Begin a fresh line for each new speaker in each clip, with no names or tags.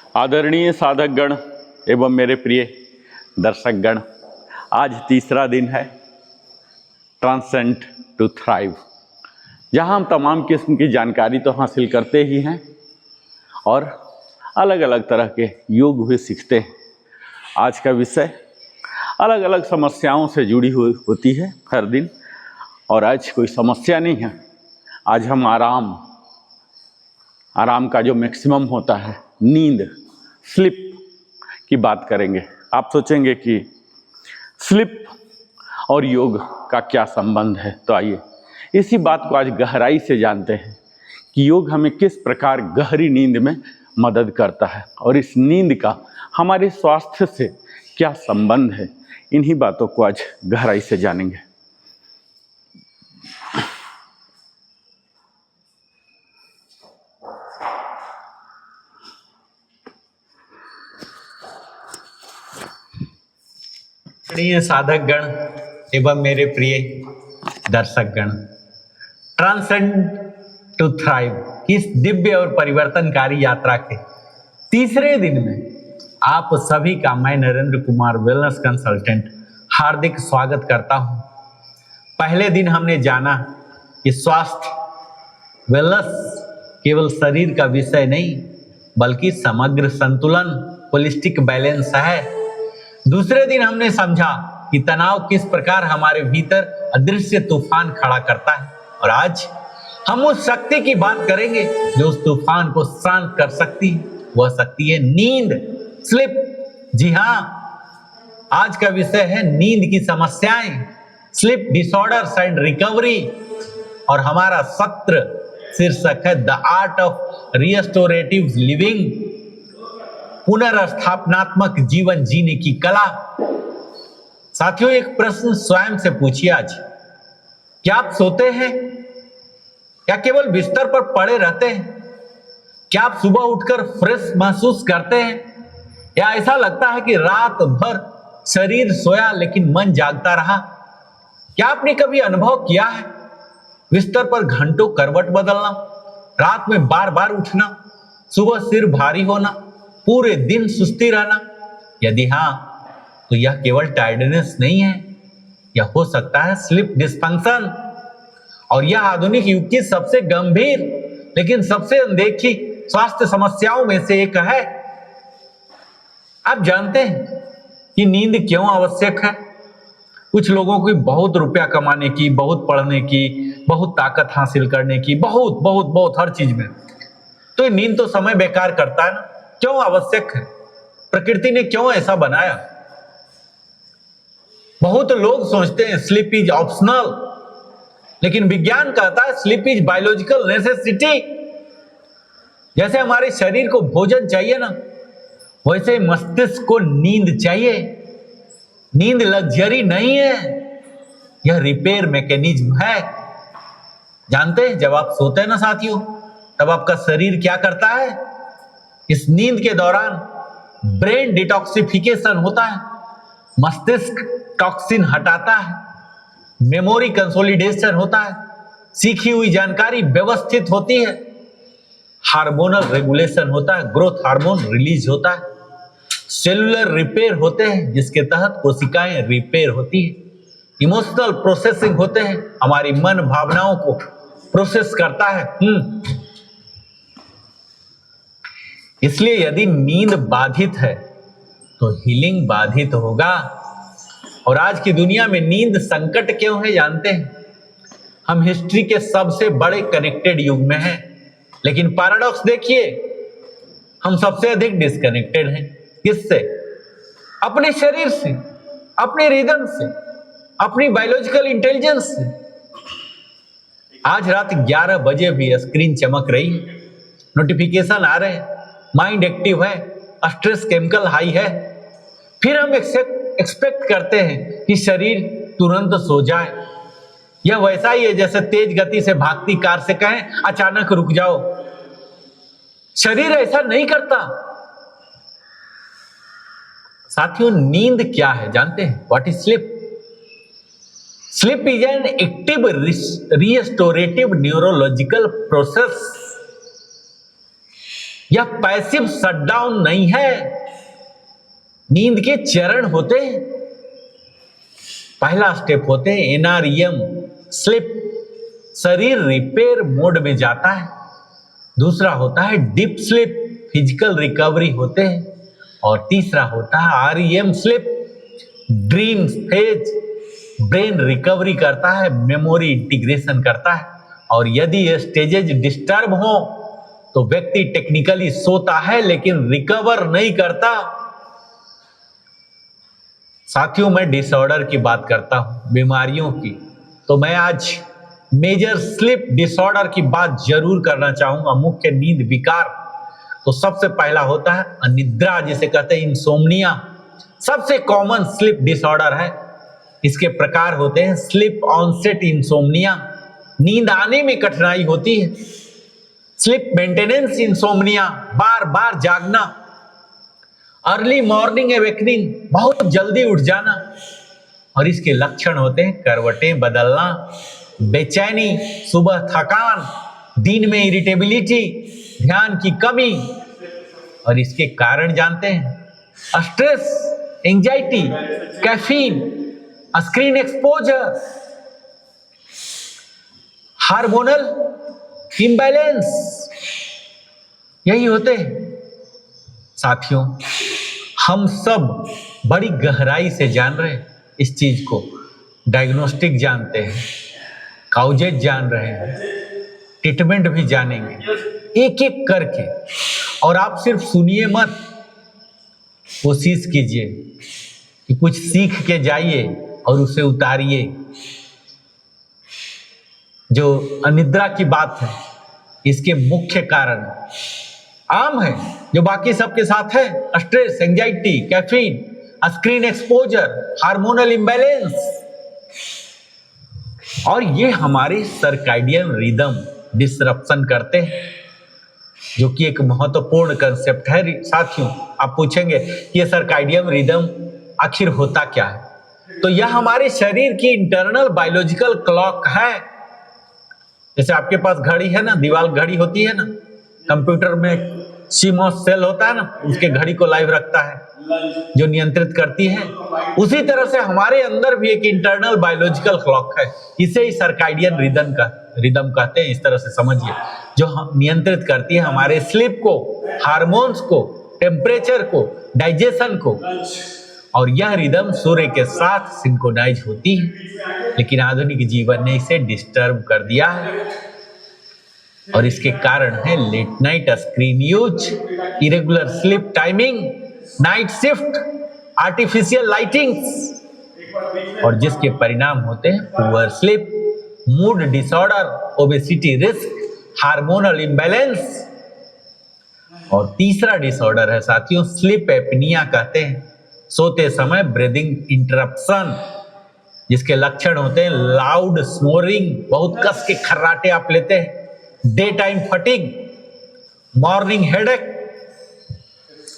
आदरणीय साधकगण एवं मेरे प्रिय दर्शकगण, आज तीसरा दिन है ट्रांसेंड टू थ्राइव, जहां हम तमाम किस्म की जानकारी तो हासिल करते ही हैं और अलग अलग तरह के योग भी सीखते हैं। आज का विषय अलग अलग समस्याओं से जुड़ी हुई होती है हर दिन, और आज कोई समस्या नहीं है। आज हम आराम का जो मैक्सिमम होता है, नींद, स्लिप की बात करेंगे। आप सोचेंगे कि स्लिप और योग का क्या संबंध है, तो आइए इसी बात को आज गहराई से जानते हैं कि योग हमें किस प्रकार गहरी नींद में मदद करता है और इस नींद का हमारे स्वास्थ्य से क्या संबंध है। इन्हीं बातों को आज गहराई से जानेंगे।
साधक गण एवं मेरे प्रिय दर्शक गण, ट्रांसेंड टू थ्राइव की इस दिव्य और परिवर्तनकारी यात्रा के तीसरे दिन में आप सभी का मैं नरेंद्र कुमार वेलनेस कंसल्टेंट हार्दिक स्वागत करता हूं। पहले दिन हमने जाना कि स्वास्थ्य वेलनेस केवल शरीर का विषय नहीं बल्कि समग्र संतुलन, होलिस्टिक बैलेंस है। दूसरे दिन हमने समझा कि तनाव किस प्रकार हमारे भीतर अदृश्य तूफान खड़ा करता है, और आज हम उस शक्ति की बात करेंगे जो उस तूफान को शांत कर सकती है। वह शक्ति है नींद, स्लिप। जी हाँ, आज का विषय है नींद की समस्याएं, स्लिप डिसऑर्डर्स एंड रिकवरी, और हमारा सत्र शीर्षक है the art of restorative living, पुनर्स्थापनात्मक जीवन जीने की कला। साथियों, एक प्रश्न स्वयं से पूछिए आज, क्या आप सोते हैं? क्या केवल बिस्तर पर पड़े रहते हैं? क्या आप सुबह उठकर फ्रेश महसूस करते हैं, या ऐसा लगता है कि रात भर शरीर सोया लेकिन मन जागता रहा? क्या आपने कभी अनुभव किया है बिस्तर पर घंटों करवट बदलना, रात में बार बार उठना, सुबह सिर भारी होना, पूरे दिन सुस्ती रहना? यदि हाँ, तो यह केवल टायर्डनेस नहीं है, यह हो सकता है स्लीप डिस्फंक्शन, और यह आधुनिक युग की सबसे गंभीर लेकिन सबसे अनदेखी स्वास्थ्य समस्याओं में से एक है। आप जानते हैं कि नींद क्यों आवश्यक है? कुछ लोगों को बहुत रुपया कमाने की, बहुत पढ़ने की, बहुत ताकत हासिल करने की, बहुत बहुत बहुत हर चीज में, तो नींद तो समय बेकार करता है ना। क्यों आवश्यक है? प्रकृति ने क्यों ऐसा बनाया? बहुत लोग सोचते हैं स्लीप इज ऑप्शनल, लेकिन विज्ञान कहता है स्लीप इज बायोलॉजिकल नेसेसिटी। जैसे हमारे शरीर को भोजन चाहिए ना, वैसे मस्तिष्क को नींद चाहिए। नींद लग्जरी नहीं है, यह रिपेयर मैकेनिज्म है। जानते हैं, जब आप सोते हैं ना साथियों, तब आपका शरीर क्या करता है? इस नींद के दौरान ब्रेन डिटॉक्सिफिकेशन होता है, मस्तिष्क टॉक्सिन हटाता है, मेमोरी कंसोलिडेशन होता है, सीखी हुई जानकारी व्यवस्थित होती है, हार्मोनल रेगुलेशन होता है, ग्रोथ हार्मोन रिलीज होता है, सेलुलर रिपेयर होते हैं जिसके तहत कोशिकाएं रिपेयर होती है, इमोशनल प्रोसेसिंग होते हैं, हमारी मन भावनाओं को प्रोसेस करता है। इसलिए यदि नींद बाधित है तो हीलिंग बाधित होगा। और आज की दुनिया में नींद संकट क्यों है जानते हैं? हम हिस्ट्री के सबसे बड़े कनेक्टेड युग में हैं, लेकिन पैराडॉक्स देखिए, हम सबसे अधिक डिस्कनेक्टेड हैं। किससे? अपने शरीर से, अपने रिदम से, अपनी बायोलॉजिकल इंटेलिजेंस से। आज रात 11 बजे भी स्क्रीन चमक रही है, नोटिफिकेशन आ रहे हैं, माइंड एक्टिव है, स्ट्रेस केमिकल हाई है, फिर हम एक्सपेक्ट करते हैं कि शरीर तुरंत सो जाए। यह वैसा ही है जैसे तेज गति से भागती कार से कहें अचानक रुक जाओ। शरीर ऐसा नहीं करता। साथियों, नींद क्या है जानते हैं? What is sleep? Sleep is an active restorative neurological process यह पैसिव शटडाउन नहीं है, नींद के चरण होते हैं। पहला स्टेप होते हैं एनआरईएम स्लिप, शरीर रिपेयर मोड में जाता है। दूसरा होता है डीप स्लिप, फिजिकल रिकवरी होते हैं। और तीसरा होता है REM slip, dream phase, brain recovery करता है, मेमोरी इंटीग्रेशन करता है। और यदि ये स्टेजेज डिस्टर्ब हो तो व्यक्ति टेक्निकली सोता है लेकिन रिकवर नहीं करता। साथियों, मैं डिसऑर्डर की बात करता हूं, बीमारियों की, तो मैं आज मेजर स्लीप डिसऑर्डर की बात जरूर करना चाहूंगा, मुख्य नींद विकार। तो सबसे पहला होता है अनिद्रा, जिसे कहते हैं इंसोम्निया। सबसे कॉमन स्लीप डिसऑर्डर है। इसके प्रकार होते हैं स्लीप ऑनसेट इंसोम्निया, नींद आने में कठिनाई होती है। स्लीप मेंटेनेंस इंसोम्निया, बार बार जागना। अर्ली मॉर्निंग एवेकनिंग, बहुत जल्दी उठ जाना। और इसके लक्षण होते हैं करवटें बदलना, बेचैनी, सुबह थकान, दिन में इरिटेबिलिटी, ध्यान की कमी। और इसके कारण जानते हैं, stress, anxiety, caffeine, screen exposure, hormonal imbalance, यही होते हैं। साथियों, हम सब बड़ी गहराई से जान रहे हैं इस चीज को, डायग्नोस्टिक जानते हैं, काउजेज जान रहे हैं, ट्रीटमेंट भी जानेंगे एक एक करके। और आप सिर्फ सुनिए मत, कोशिश कीजिए कि कुछ सीख के जाइए और उसे उतारिए। जो अनिद्रा की बात है, इसके मुख्य कारण आम है जो बाकी सबके साथ है, stress, anxiety, caffeine, screen exposure, hormonal imbalance. और ये हमारे सर्काइडियन रिदम डिसरप्शन करते हैं, जो कि एक महत्वपूर्ण कंसेप्ट है। साथियों, आप पूछेंगे ये सर्काइडियन रिदम आखिर होता क्या है? तो यह हमारे शरीर की इंटरनल बायोलॉजिकल क्लॉक है। जैसे आपके पास घड़ी है ना, दीवार घड़ी होती है ना, कंप्यूटर में सीमॉस सेल होता है ना, उसके घड़ी को लाइव रखता है, जो नियंत्रित करती है। उसी तरह से हमारे अंदर भी एक इंटरनल बायोलॉजिकल क्लॉक है, इसे ही सर्काइडियन रिदम कहते हैं। इस तरह से समझिए, जो नियंत्रित करती है हमारे स्लीप को, हार्मोन्स को, टेम्परेचर को, डाइजेशन को। और यह रिदम सूर्य के साथ सिंक्रोनाइज होती है, लेकिन आधुनिक जीवन ने इसे डिस्टर्ब कर दिया है। और इसके कारण है late night screen use, irregular sleep timing, night shift, artificial lightings, और जिसके परिणाम होते हैं poor sleep, mood disorder, obesity risk, hormonal imbalance. और तीसरा डिसऑर्डर है साथियों स्लीप एपनिया कहते हैं, सोते समय ब्रीदिंग इंटरप्शन, जिसके लक्षण होते हैं लाउड स्नोरिंग, बहुत कस के खर्राटे आप लेते हैं, day time fatigue, morning headache.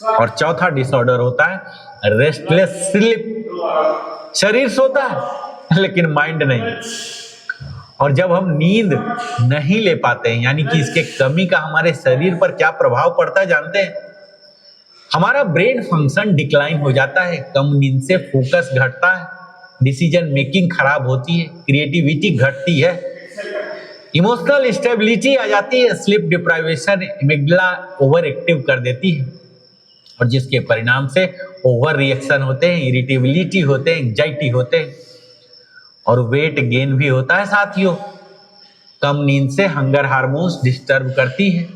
और चौथा डिसऑर्डर होता है रेस्टलेस स्लीप, शरीर सोता है लेकिन माइंड नहीं। और जब हम नींद नहीं ले पाते हैं, यानी कि इसके कमी का हमारे शरीर पर क्या प्रभाव पड़ता है जानते हैं? हमारा ब्रेन फंक्शन डिक्लाइन हो जाता है, कम नींद से फोकस घटता है, डिसीजन मेकिंग खराब होती है, क्रिएटिविटी घटती है, इमोशनल स्टेबिलिटी आ जाती है, sleep deprivation amygdala over active कर देती है, और जिसके परिणाम से ओवर रिएक्शन होते हैं, इरिटेबिलिटी होते हैं, एंजाइटी होते हैं, और वेट गेन भी होता है साथियों। कम नींद से हंगर हार्मोन्स डिस्टर्ब करती है,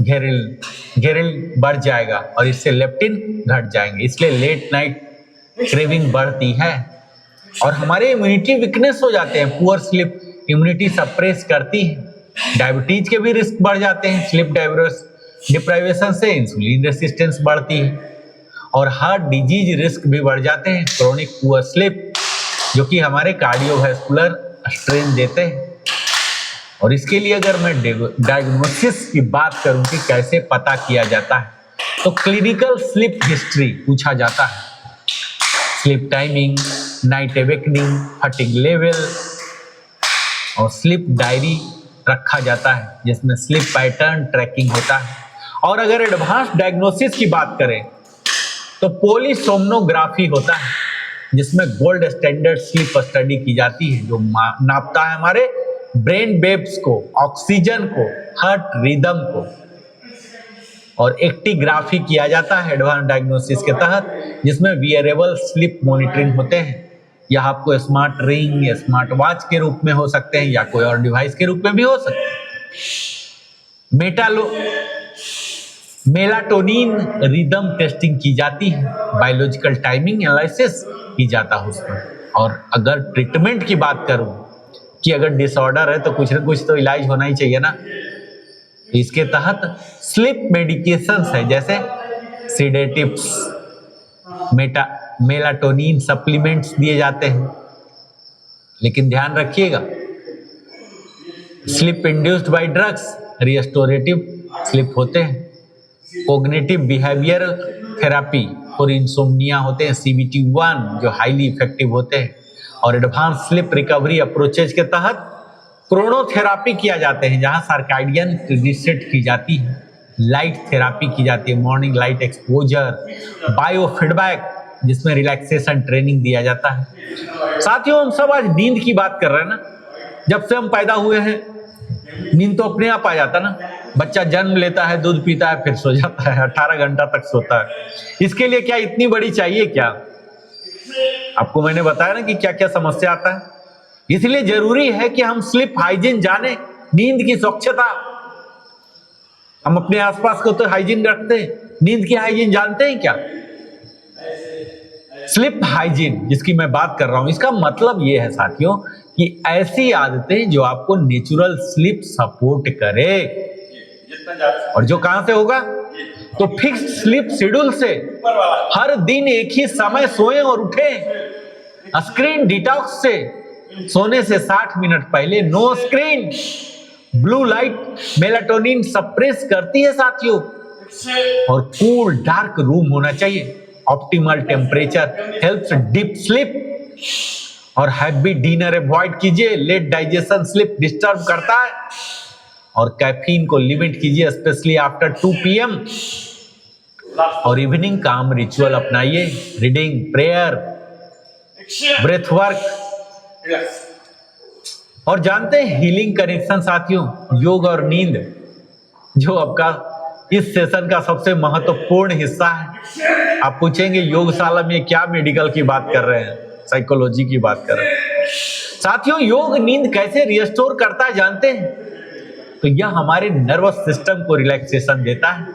घेरिल बढ़ जाएगा और इससे लेप्टिन घट जाएंगे, इसलिए लेट नाइट क्रेविंग बढ़ती है। और हमारे इम्यूनिटी वीकनेस हो जाते हैं, पुअर स्लीप इम्यूनिटी सप्रेस करती है, डायबिटीज के भी रिस्क बढ़ जाते हैं, स्लीप डिप्राइवेशन से इंसुलिन रेसिस्टेंस बढ़ती है, और हार्ट डिजीज रिस्क भी बढ़ जाते हैं, क्रोनिक पुअर स्लीप, जो कि हमारे कार्डियोवैस्कुलर स्ट्रेन देते हैं। और इसके लिए अगर मैं डायग्नोसिस की बात करूं कि कैसे पता किया जाता है, तो क्लिनिकल स्लीप हिस्ट्री पूछा जाता है, sleep timing, night awakening, fatigue level, और स्लीप डायरी रखा जाता है जिसमें स्लीप पैटर्न ट्रैकिंग होता है। और अगर एडवांस डायग्नोसिस की बात करें तो पोलीसोमनोग्राफी होता है, जिसमें गोल्ड स्टैंडर्ड स्लीप स्टडी की जाती है, जो नापता है हमारे ब्रेन वेव्स को, ऑक्सीजन को, हार्ट रिदम को। और एक्टिग्राफी किया जाता है एडवांस डायग्नोसिस के तहत, जिसमें वियरेबल स्लीप मॉनिटरिंग होते हैं। यह आपको स्मार्ट रिंग या स्मार्ट वॉच के रूप में हो सकते हैं या कोई और डिवाइस के रूप में भी हो सकते हैं। मेलाटोनिन रिदम टेस्टिंग की जाती है, बायोलॉजिकल टाइमिंग एनालिसिस की जाता है उसमें। और अगर ट्रीटमेंट की बात करूं कि अगर डिसऑर्डर है तो कुछ ना कुछ तो इलाज होना ही चाहिए ना। इसके तहत स्लीप मेडिकेशंस है, जैसे सिडेटिव्स, मेलाटोनिन सप्लीमेंट्स दिए जाते हैं। लेकिन ध्यान रखिएगा, sleep induced by drugs restorative sleep होते हैं। कोग्निटिव बिहेवियरल थेरापी और इंसोम्निया होते हैं, CBT-1, जो हाईली इफेक्टिव होते हैं। और एडवांस स्लीप रिकवरी अप्रोचेज के तहत क्रोनोथेरापी किया जाते हैं, जहां सर्काइडियन रीसेट की जाती है, लाइट थेरापी की जाती है, मॉर्निंग लाइट एक्सपोजर, बायोफीडबैक, जिसमें रिलैक्सेशन ट्रेनिंग दिया जाता है। साथियों, हम सब आज नींद की बात कर रहे हैं ना। जब से हम पैदा हुए हैं नींद तो अपने आप आ जाता ना। बच्चा जन्म लेता है, दूध पीता है, फिर सो जाता है, 18 घंटा तक सोता है। इसके लिए क्या इतनी बड़ी चाहिए क्या? आपको मैंने बताया ना कि क्या क्या समस्या आता है। इसलिए जरूरी है कि हम स्लीप हाइजीन जाने, नींद की स्वच्छता। हम अपने आसपास को तो हाइजीन रखते हैं, नींद की हाइजीन जानते हैं क्या? स्लीप हाइजीन जिसकी मैं बात कर रहा हूं, इसका मतलब यह है साथियों कि ऐसी आदतें जो आपको नेचुरल स्लीप सपोर्ट करे। और जो कहां से होगा? तो फिक्स स्लीप शेड्यूल से। हर दिन एक ही समय सोएं और उठें। स्क्रीन डिटॉक्स से, सोने से 60 मिनट पहले no screen. Blue light melatonin suppress करती है साथियों। और कूल डार्क रूम होना चाहिए। Optimal temperature helps deep sleep. और हैवी डिनर अवॉइड कीजिए, लेट डाइजेशन स्लीप डिस्टर्ब करता है। और कैफीन को लिमिट कीजिए, स्पेशली आफ्टर 2 PM। और इवनिंग काम रिचुअल अपनाइए, रीडिंग, प्रेयर, ब्रेथ वर्क। और जानते हैं हीलिंग कनेक्शन साथियों, योग और नींद, जो आपका इस सेशन का सबसे महत्वपूर्ण हिस्सा है। आप पूछेंगे योगशाला में क्या मेडिकल की बात कर रहे हैं, साइकोलॉजी की बात कर रहे हैं। साथियों, योग नींद कैसे रिस्टोर करता है जानते हैं? तो यह हमारे नर्वस सिस्टम को रिलैक्सेशन देता है।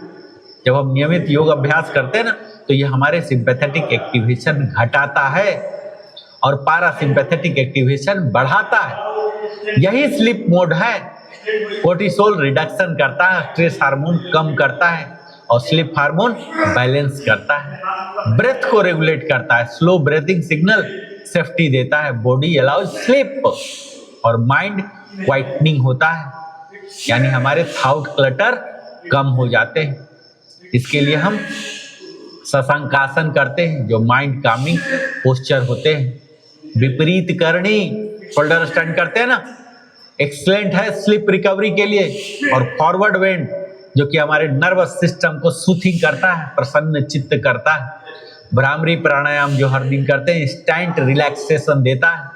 जब हम नियमित योग अभ्यास करते हैं ना, तो यह हमारे सिंपैथेटिक एक्टिवेशन घटाता है और पैरासिम्पैथेटिक एक्टिवेशन बढ़ाता है। यही स्लीप मोड है। कोर्टिसोल रिडक्शन करता है, स्ट्रेस हार्मोन कम करता है और स्लीप हार्मोन बैलेंस करता है। ब्रेथ को रेगुलेट करता है, स्लो ब्रीथिंग सिग्नल सेफ्टी देता है, बॉडी अलाउज स्लीप। और माइंड क्वाइटनिंग होता है, यानी हमारे थॉट क्लटर कम हो जाते हैं। इसके लिए हम शशांकासन करते हैं, जो माइंड कामिंग पोस्चर होते हैं। विपरीत करणी शोल्डर स्टैंड करते हैं ना, एक्सलेंट है स्लीप रिकवरी के लिए। और फॉरवर्ड बेंड, जो कि हमारे नर्वस सिस्टम को सूथिंग करता है, प्रसन्न चित्त करता है। भ्रामरी प्राणायाम जो हर दिन करते हैं, इंस्टेंट रिलैक्सेशन देता है।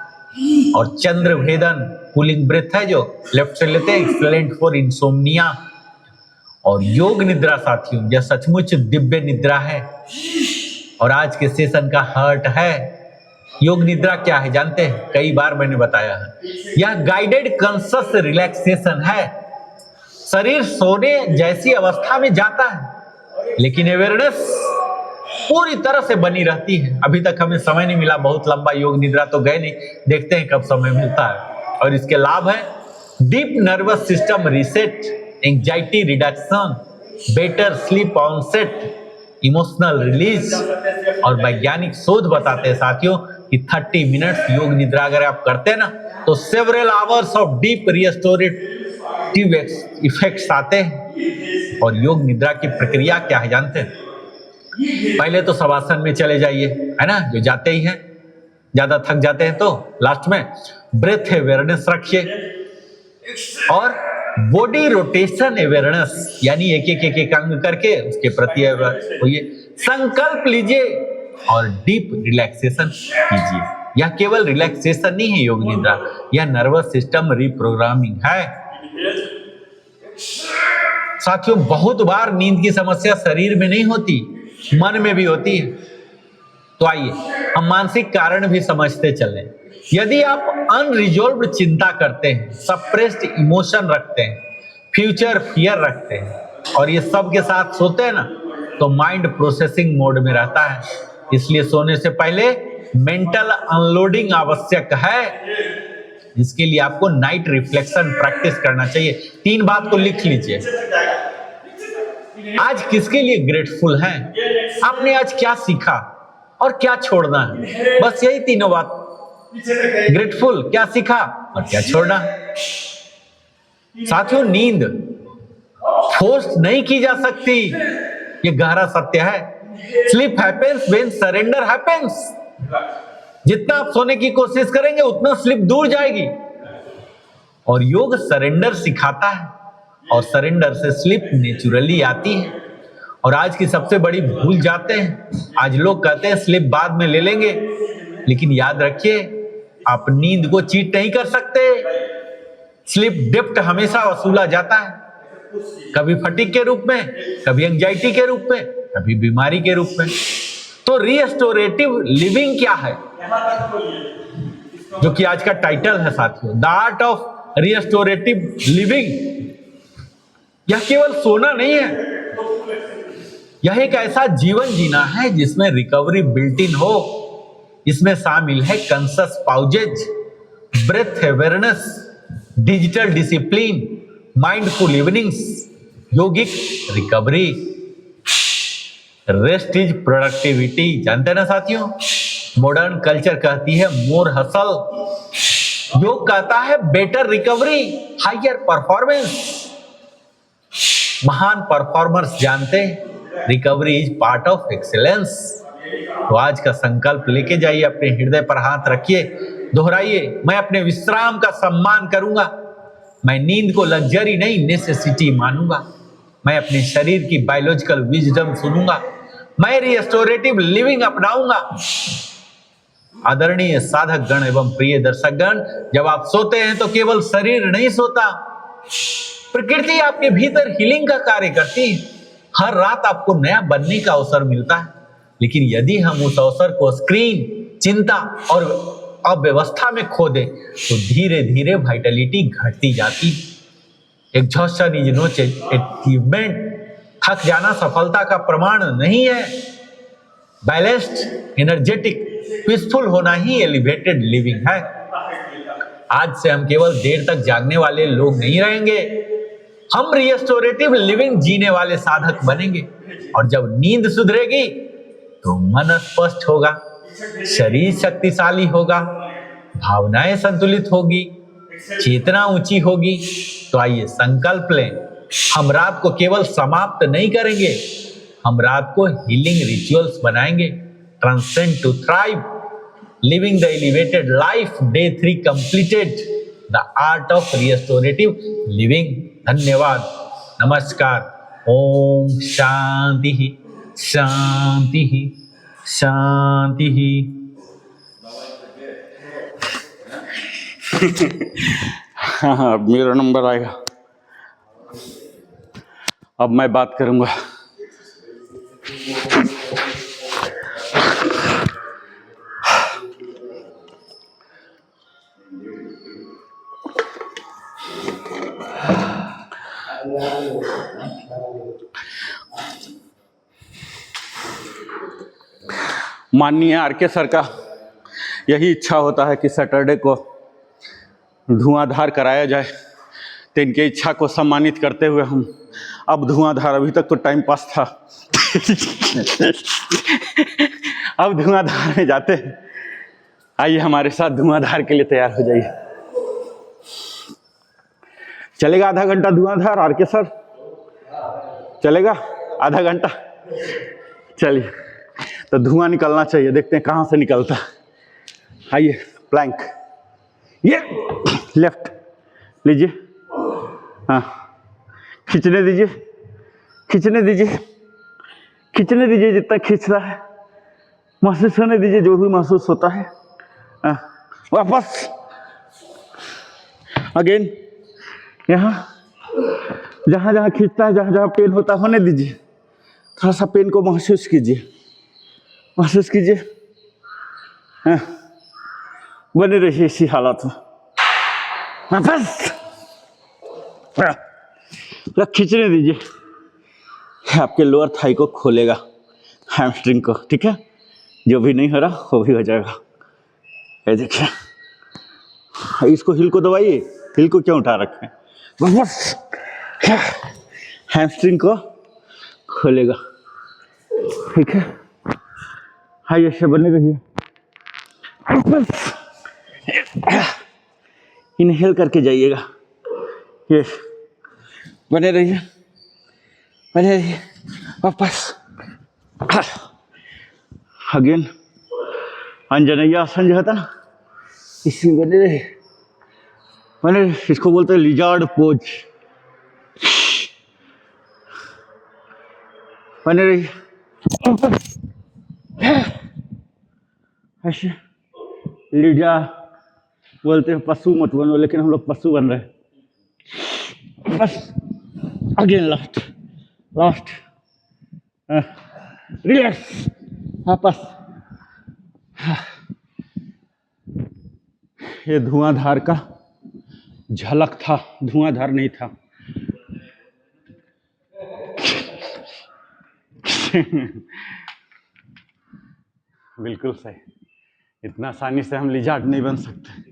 और चंद्र भेदन कूलिंग ब्रेथ है, जो लेफ्ट से लेते हैं, एक्सलेंट फॉर इंसोम्निया। और योग निद्रा साथियों, यह सचमुच दिव्य निद्रा है और आज के सेशन का हार्ट है। योग निद्रा क्या है जानते हैं? कई बार मैंने बताया है, यह गाइडेड कॉन्शियस रिलैक्सेशन है। शरीर सोने जैसी अवस्था में जाता है, लेकिन अवेयरनेस पूरी तरह से बनी रहती है। अभी तक हमें समय नहीं मिला, बहुत लंबा योग निद्रा तो गए नहीं, देखते हैं कब समय मिलता है। और इसके लाभ है deep nervous system reset, anxiety reduction, better sleep onset, emotional release. और वैज्ञानिक शोध बताते हैं साथियों कि 30 मिनट्स योग निद्रा अगर आप करते हैं ना, तो several hours of deep restorative effects आते हैं। और योग निद्रा की प्रक्रिया क्या है जानते हैं? पहले तो शवासन में चले जाइए, है ना, जो जाते ही हैं, ज्यादा थक जाते हैं तो लास्ट में ब्रेथ अवेयरनेस रखिए और बॉडी रोटेशन अवेयरनेस, यानी एक अंग करके उसके प्रति होइए, संकल्प लीजिए और डीप रिलैक्सेशन कीजिए। यह केवल रिलैक्सेशन नहीं है योग निद्रा, यह नर्वस सिस्टम रिप्रोग्रामिंग है। साथियों, बहुत बार नींद की समस्या शरीर में नहीं होती, मन में भी होती है। तो आइए हम मानसिक कारण भी समझते चलें। यदि आप अनरिजॉल्व्ड चिंता करते हैं, सप्रेस्ड इमोशन रखते हैं, फ्यूचर फियर रखते हैं और ये सब के साथ सोते हैं ना, तो माइंड प्रोसेसिंग मोड में रहता है। इसलिए सोने से पहले मेंटल अनलोडिंग आवश्यक है। इसके लिए आपको नाइट रिफ्लेक्शन प्रैक्टिस करना चाहिए। 3 बात को लिख लीजिए। आज किसके लिए ग्रेटफुल हैं? आपने आज क्या सीखा और क्या छोड़ना है? बस यही 3 बात। ग्रेटफुल, क्या सीखा और क्या छोड़ना। साथियों, नींद फोर्स नहीं की जा सकती, ये गहरा सत्य है। Sleep happens when surrender happens. जितना आप सोने की कोशिश करेंगे उतना स्लीप दूर जाएगी। और योग सरेंडर सिखाता है और सरेंडर से स्लीप नेचुरली आती है। और आज की सबसे बड़ी भूल जाते हैं, आज लोग कहते हैं स्लीप बाद में ले लेंगे, लेकिन याद रखिए आप नींद को चीट नहीं कर सकते। स्लीप डेप्थ हमेशा वसूला जाता है, कभी फटीग के रूप में, कभी एंजाइटी के रूप में, कभी बीमारी के रूप में। तो रिस्टोरेटिव लिविंग क्या है, जो कि आज का टाइटल है साथियों, the art of restorative living. यह केवल सोना नहीं है, यह एक ऐसा जीवन जीना है जिसमें रिकवरी बिल्ट इन हो। इसमें शामिल है conscious pauses, breath awareness, digital discipline, mindful evenings, yogic recovery. Rest is productivity. जानते ना साथियों, मॉडर्न कल्चर कहती है मोर हसल, योग कहता है बेटर रिकवरी, हायर परफॉर्मेंस। महान परफॉर्मर्स जानते हैं recovery is part of excellence. तो आज का संकल्प लेके जाइए, अपने हृदय पर हाथ रखिए, दोहराइए, मैं अपने विश्राम का सम्मान करूंगा, मैं नींद को लग्जरी नहीं नेसेसिटी मानूंगा, मैं अपने शरीर की बायोलॉजिकल विजडम सुनूंगा, मैं रिस्टोरेटिव लिविंग अपनाऊंगा। आदरणीय साधक गण एवं प्रिय दर्शक गण, जब आप सोते हैं तो केवल शरीर नहीं सोता, प्रकृति आपके भीतर हीलिंग का कार्य करती है। हर रात आपको नया बनने का अवसर मिलता है, लेकिन यदि हम उस अवसर को स्क्रीन, चिंता और अव्यवस्था में खो दें तो धीरे धीरे वाइटलिटी घटती जाती है। Exhaustion is know achievement. थक जाना सफलता का प्रमाण नहीं है। बैलेंस्ड, एनर्जेटिक, पीसफुल होना ही एलिवेटेड लिविंग है। आज से हम केवल देर तक जागने वाले लोग नहीं रहेंगे, हम रिस्टोरेटिव लिविंग जीने वाले साधक बनेंगे। और जब नींद सुधरेगी तो मन स्पष्ट होगा, शरीर शक्तिशाली होगा, भावनाएं संतुलित होगी, चेतना ऊंची होगी। तो आइए संकल्प लें, हम रात को केवल समाप्त नहीं करेंगे, हम रात को हीलिंग रिचुअल्स बनाएंगे। Transcend to thrive, living the elevated life, day 3 completed, the art of restorative living. धन्यवाद, नमस्कार, ओम शांति शांति शांति।
हाँ, अब मेरा नंबर आएगा, अब मैं बात करूंगा। माननीय आरके सर का यही इच्छा होता है कि सैटरडे को धुआंधार कराया जाए, तो इनके इच्छा को सम्मानित करते हुए हम अब धुआंधार, अभी तक तो टाइम पास था अब धुआंधार में जाते हैं। आइए हमारे साथ धुआंधार के लिए तैयार हो जाइए। चलेगा आधा घंटा धुआंधार आरके सर? चलेगा आधा घंटा? चलिए, तो धुआं निकलना चाहिए, देखते हैं कहाँ से निकलता। आइए, प्लैंक, ये लेफ्ट लीजिए, हाँ, खींचने दीजिए, खींचने दीजिए, खींचने दीजिए, जितना खींच रहा है महसूस होने दीजिए, जो भी महसूस होता है। हाँ, वापस अगेन, यहाँ जहाँ जहाँ खींचता है, जहाँ जहाँ पेन होता है होने दीजिए, थोड़ा सा पेन को महसूस कीजिए, महसूस कीजिए। हाँ, बने रहिए इसी हालत में। वापस पूरा खींचने दीजिए, आपके लोअर थाई को खोलेगा, हैमस्ट्रिंग को, ठीक है। जो भी नहीं हो रहा वो भी हो जाएगा। ये देखिए, इसको हिल को दबाइए, हिल को क्यों उठा रखे हैं, बस हैमस्ट्रिंग को खोलेगा, ठीक है। हाई ऐसे बने रहिए, इनहेल करके जाइएगा, ये बने रहिए, बने रहिए, वापस अगेन अंजनैया आसन जो होता ना, इसमें बने रहे, बने रहे। इसको बोलते हैं लिजार्ड पोज, बने रहिए ऐसे। लिजा बोलते हैं पशु मत बनो, लेकिन हम लोग पशु बन रहे हैं। बस अगेन लास्ट लास्ट, रिलैक्स, वापस। ये धुआंधार का झलक था, धुआंधार नहीं था। बिल्कुल सही, इतना आसानी से हम लिजार्ड नहीं बन सकते।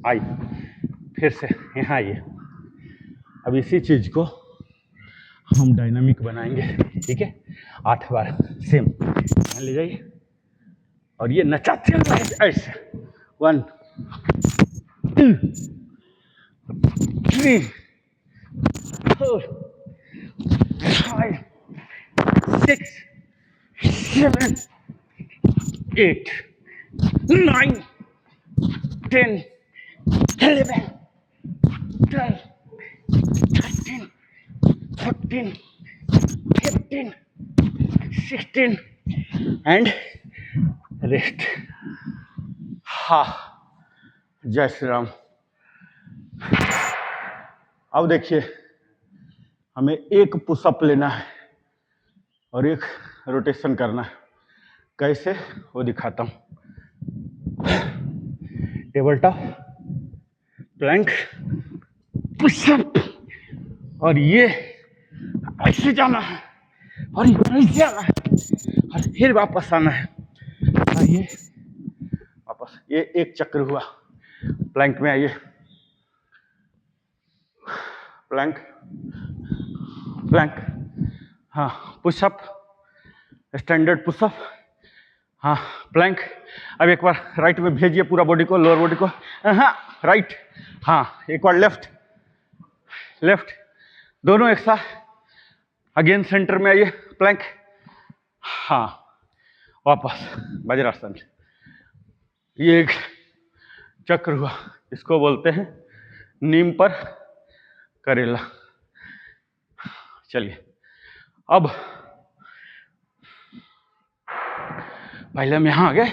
आई फिर से यहाँ आइए। अब इसी चीज को हम डायनामिक बनाएंगे, ठीक है। 8 बार सेम, यहाँ ले जाइए और ये नचाते हैं ऐसे। 1 2 3 4 5 6 7 8 9 10 11 12 13 14 15 16 एंड रेस्ट। हा, जय श्री राम। अब देखिए, हमें एक पुशअप लेना है और एक रोटेशन करना है। कैसे, वो दिखाता हूं। टेबल टॉप, प्लैंक, पुशअप, और ये ऐसे जाना है और ऐसे जाना है और फिर वापस आना है। और ये वापस, ये एक चक्र हुआ। प्लैंक में आइए, प्लैंक प्लैंक, हाँ, पुशअप, स्टैंडर्ड पुशअप, हाँ, प्लैंक। अब एक बार राइट में भेजिए पूरा बॉडी को, लोअर बॉडी को, हाँ राइट, हाँ एक बार लेफ्ट लेफ्ट, दोनों एक साथ। अगेन सेंटर में आइए, प्लैंक, हाँ, वापस वज्रासन। ये एक चक्र हुआ, इसको बोलते हैं नीम पर करेला। चलिए, अब पहले हम यहाँ आ गए,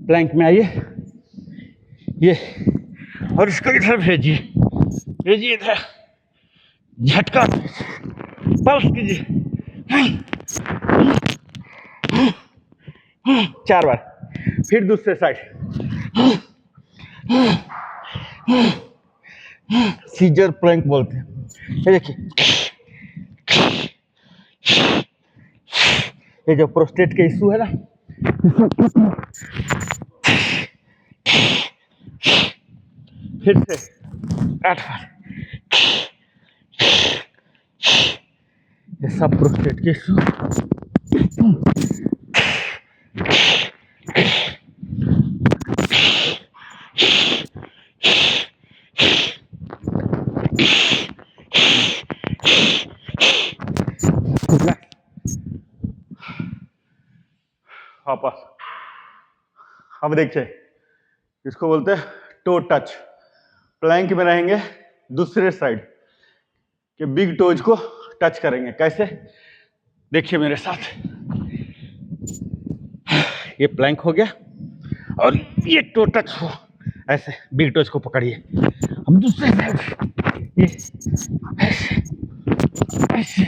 प्लैंक में आइए, ये, और इसको इधर भेजिए, भेजिए इधर, झटका, पल्स कीजिए, 4 बार। फिर दूसरे साइड, सीजर प्लैंक बोलते हैं। ये देखिए, ये जो प्रोस्टेट के इशू है ना, फिर से 8 बार। ये सब प्रोस्टेट के इशू। वापस। अब देखिए, इसको बोलते हैं टो टच। प्लैंक में रहेंगे, दूसरे साइड के बिग टोज को टच करेंगे। कैसे? देखिए मेरे साथ, ये प्लैंक हो गया और ये टो टच हो, ऐसे बिग टोज को पकड़िए। हम दूसरे साइड ये ऐसे ऐसे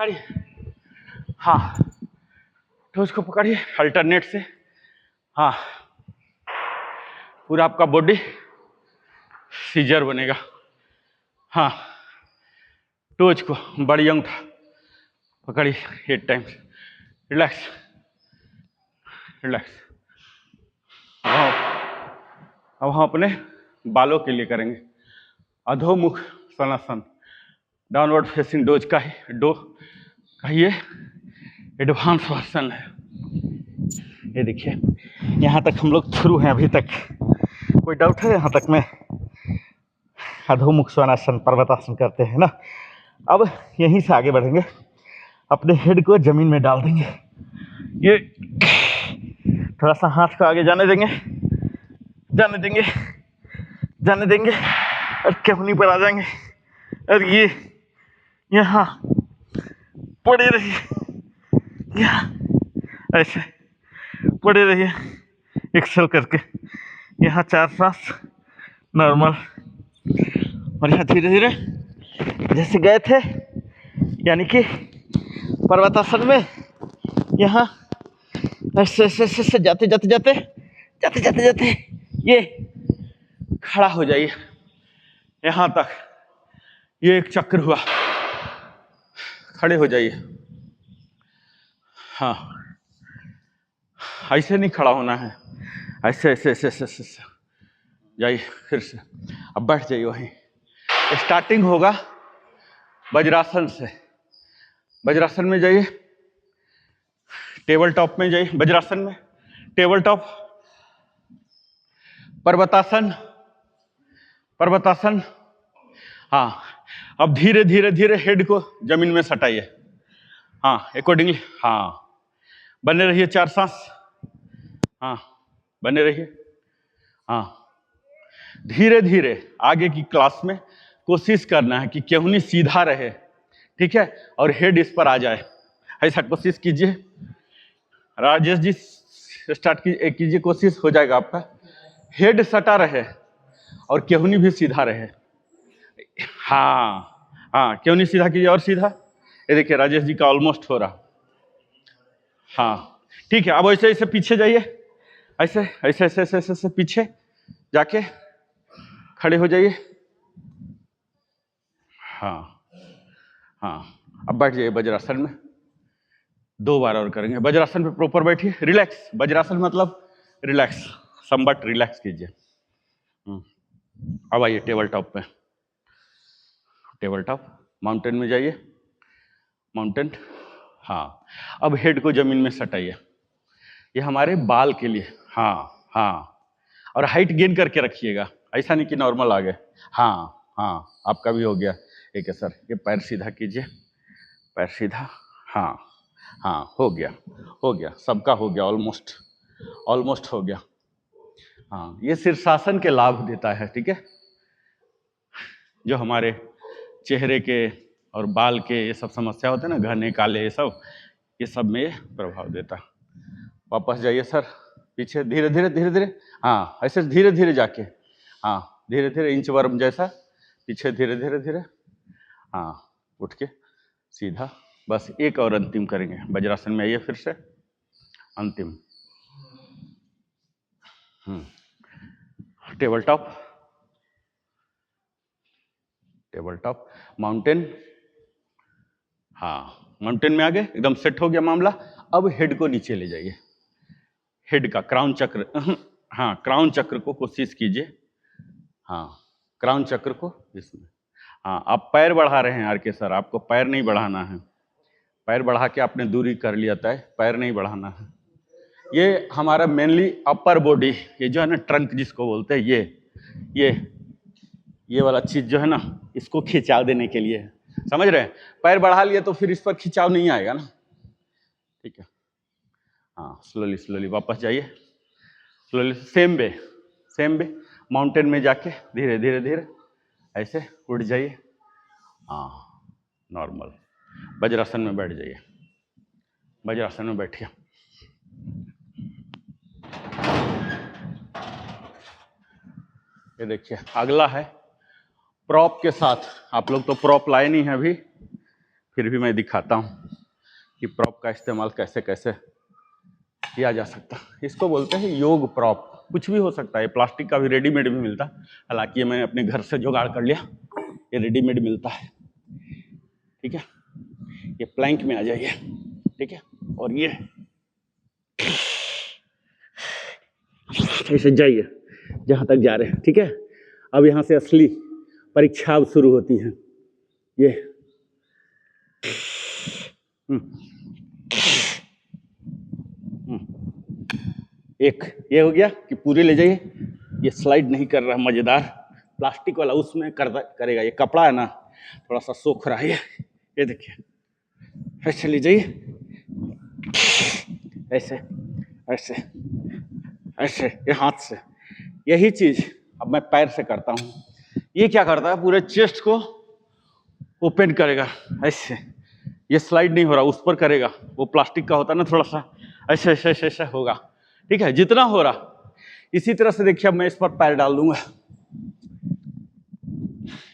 पकड़िए। हाँ, टोज को पकड़िए अल्टरनेट से। हाँ, पूरा आपका बॉडी सीजर बनेगा। हाँ, टोज को बड़ी अंगूठा पकड़िए 8 टाइम्स। Relax relax. अब हम अपने बालों के लिए करेंगे अधोमुख सनासन, डाउनवर्ड फेसिंग डोज का ये एडवांस वर्जन है। ये देखिए, यहाँ तक हम लोग थ्रू हैं अभी तक। कोई डाउट है यहाँ तक में? अधोमुख स्वनासन पर्वतासन करते हैं ना। अब यहीं से आगे बढ़ेंगे, अपने हेड को जमीन में डाल देंगे। ये थोड़ा सा हाथ को आगे जाने देंगे और केहनी पर आ जाएंगे और ये यहाँ पड़े रहिए, यहाँ ऐसे पड़े रहिए एक्सेल करके। यहाँ 4 सांस नॉर्मल, और यहाँ धीरे धीरे जैसे गए थे, यानी कि पर्वतासन में, यहाँ ऐसे ऐसे ऐसे जाते ये खड़ा हो जाइए। यहाँ तक ये एक चक्र हुआ, खड़े हो जाइए। हाँ, ऐसे नहीं खड़ा होना है, ऐसे ऐसे ऐसे ऐसे ऐसे जाइए। फिर से अब बैठ जाइए वहीं। स्टार्टिंग होगा वज्रासन से। वज्रासन में जाइए, टेबल टॉप में जाइए। वज्रासन में टेबल टॉप, पर्वतासन। हाँ, अब धीरे धीरे हेड को जमीन में सटाइए। हाँ, अकॉर्डिंगली। हाँ, बने रहिए 4 सांस। हाँ, बने रहिए। हाँ, धीरे धीरे आगे की क्लास में कोशिश करना है कि केहनी सीधा रहे, ठीक है, और हेड इस पर आ जाए। ऐसा कोशिश कीजिए। राजेश जी स्टार्ट कीजिए, कोशिश हो जाएगा आपका। हेड सटा रहे और केहनी भी सीधा रहे। हाँ, केहनी सीधा कीजिए और सीधा। ये देखिए राजेश जी का ऑलमोस्ट हो रहा। हाँ, ठीक है। अब ऐसे ऐसे पीछे जाइए, ऐसे ऐसे ऐसे ऐसे ऐसे पीछे जाके खड़े हो जाइए। हाँ, अब बैठ जाइए वज्रासन में। 2 बार और करेंगे। वज्रासन पे प्रॉपर बैठिए, रिलैक्स। वज्रासन मतलब रिलैक्स, समवट रिलैक्स कीजिए। अब आइए टेबल टॉप पे। टेबल टॉप, माउंटेन में जाइए, माउंटेन। हाँ, अब हेड को जमीन में सटाइए। ये हमारे बाल के लिए। हाँ, और हाइट गेन करके रखिएगा, ऐसा नहीं कि नॉर्मल आ गए। हाँ, आपका भी हो गया। एक है सर, ये पैर सीधा कीजिए, पैर सीधा। हाँ, हो गया, सबका हो गया, ऑलमोस्ट हो गया। हाँ, ये शीर्षासन के लाभ देता है, ठीक है, जो हमारे चेहरे के और बाल के ये सब समस्या होते हैं ना, घने काले, ये सब में प्रभाव देता। वापस जाइए सर पीछे, धीरे धीरे। हाँ, ऐसे धीरे धीरे जाके, हाँ, धीरे धीरे इंच वर्म जैसा पीछे, धीरे। हाँ, उठ के सीधा। बस एक और अंतिम करेंगे। वज्रासन में आइए फिर से, अंतिम। Table top, mountain. हाँ, माउंटेन में आ गए, एकदम सेट हो गया मामला। अब हेड को नीचे ले जाइए, हेड का क्राउन चक्र। हाँ, क्राउन चक्र को कोशिश कीजिए। हाँ, क्राउन चक्र को इसमें। हाँ, आप पैर बढ़ा रहे हैं आर के सर, आपको पैर नहीं बढ़ाना है। पैर बढ़ा के आपने दूरी कर लिया तय, पैर नहीं बढ़ाना है। ये हमारा मेनली अपर बॉडी, ये जो है ना ट्रंक जिसको बोलते हैं, ये वाला चीज जो है ना, इसको खिंचा देने के लिए है। समझ रहे हैं? पैर बढ़ा लिए तो फिर इस पर खिंचाव नहीं आएगा ना, ठीक है। हाँ, स्लोली स्लोली वापस जाइए, स्लोली, सेम वे माउंटेन में जाके धीरे धीरे धीरे ऐसे उड़ जाइए। हाँ, नॉर्मल। वज्रासन में बैठ जाइए, वज्रासन में बैठिए। ये देखिए, अगला है प्रॉप के साथ। आप लोग तो प्रॉप लाए नहीं है अभी, फिर भी मैं दिखाता हूँ कि प्रॉप का इस्तेमाल कैसे कैसे किया जा सकता है। इसको बोलते हैं योग प्रॉप। कुछ भी हो सकता है, प्लास्टिक का भी रेडीमेड भी मिलता है, हालांकि ये मैंने अपने घर से जुगाड़ कर लिया, ये रेडीमेड मिलता है, ठीक है। ये प्लैंक में आ जाइए, ठीक है, और ये ऐसे जाइए जहां तक जा रहे हैं, ठीक है। अब यहां से असली परीक्षा अब शुरू होती है। ये एक ये हो गया कि पूरे ले जाइए। ये स्लाइड नहीं कर रहा, मजेदार प्लास्टिक वाला उसमें करेगा। ये कपड़ा है ना, थोड़ा सा सोख रहा है। ये देखिए, ऐसे ले जाइए, ऐसे ऐसे ऐसे, ये हाथ से। यही चीज अब मैं पैर से करता हूँ। ये क्या करता है, पूरे चेस्ट को ओपन करेगा ऐसे। ये स्लाइड नहीं हो रहा, उस पर करेगा। वो प्लास्टिक का होता है ना, थोड़ा सा ऐसे ऐसे ऐसे ऐसे होगा, ठीक है, जितना हो रहा। इसी तरह से देखिए, अब मैं इस पर पैर डाल दूंगा।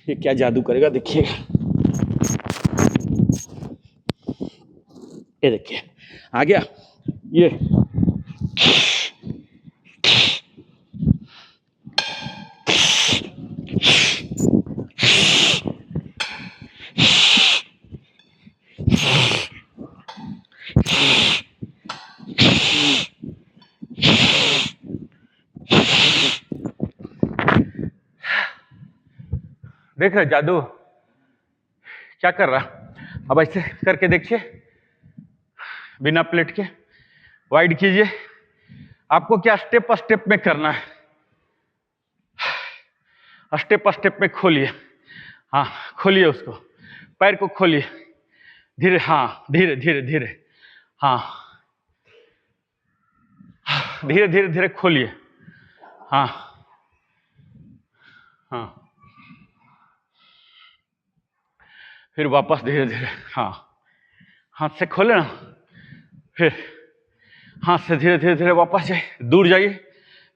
ये क्या जादू करेगा देखिएगा। ये देखिए, आ गया ये। देख रहे जादू क्या कर रहा। अब ऐसे करके देखिए, बिना प्लेट के वाइड कीजिए। आपको क्या स्टेप स्टेप में करना है, स्टेप स्टेप में खोलिए। हाँ, खोलिए उसको, पैर को खोलिए धीरे। हाँ, धीरे धीरे धीरे, हाँ, धीरे धीरे धीरे खोलिए। हाँ हाँ, फिर वापस धीरे धीरे। हाँ, हाथ से खोले ना, फिर हाथ से धीरे धीरे धीरे वापस जाइए, दूर जाइए,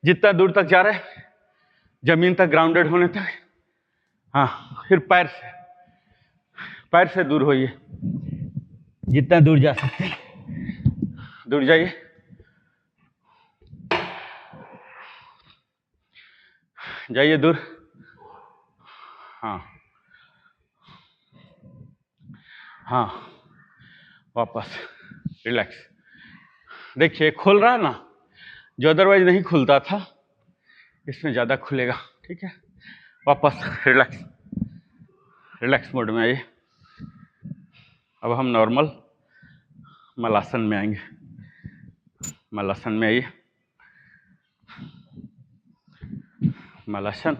जितना दूर तक जा रहे हैं, जमीन तक ग्राउंडेड होने तक। हाँ, फिर पैर से दूर होइए, जितना दूर जा सकते हैं दूर जाइए। जाइए दूर। हाँ हाँ, वापस रिलैक्स। देखिए, खोल रहा है ना, जो अदरवाइज नहीं खुलता था, इसमें ज़्यादा खुलेगा, ठीक है। वापस रिलैक्स, रिलैक्स मोड में आइए। अब हम नॉर्मल मलासन में आएंगे। मलासन में आइए। मलासन,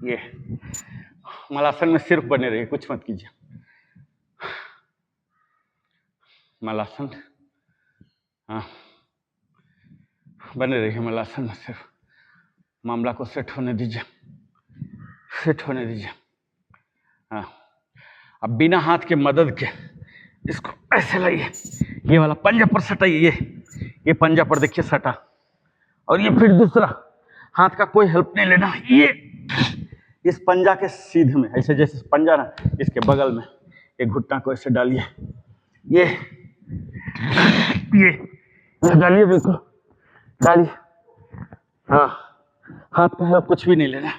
ये मलासन में सिर्फ बने रहिए, कुछ मत कीजिए। मलासन, हाँ, बने रहिए मलासन में, सिर्फ मामला को सेट होने दीजिए, सेट होने दीजिए। हाँ, अब बिना हाथ के मदद के इसको ऐसे लाइए, ये वाला पंजा पर सटाइए। ये पंजा पर देखिए सटा, और ये फिर दूसरा हाथ का कोई हेल्प नहीं लेना। ये इस पंजा के सीधे में, ऐसे जैसे पंजा ना, इसके बगल में एक घुटना को ऐसे डालिए। ये डालिए, बिल्कुल डालिए। हाँ, हाथ का हेल्प कुछ भी नहीं लेना।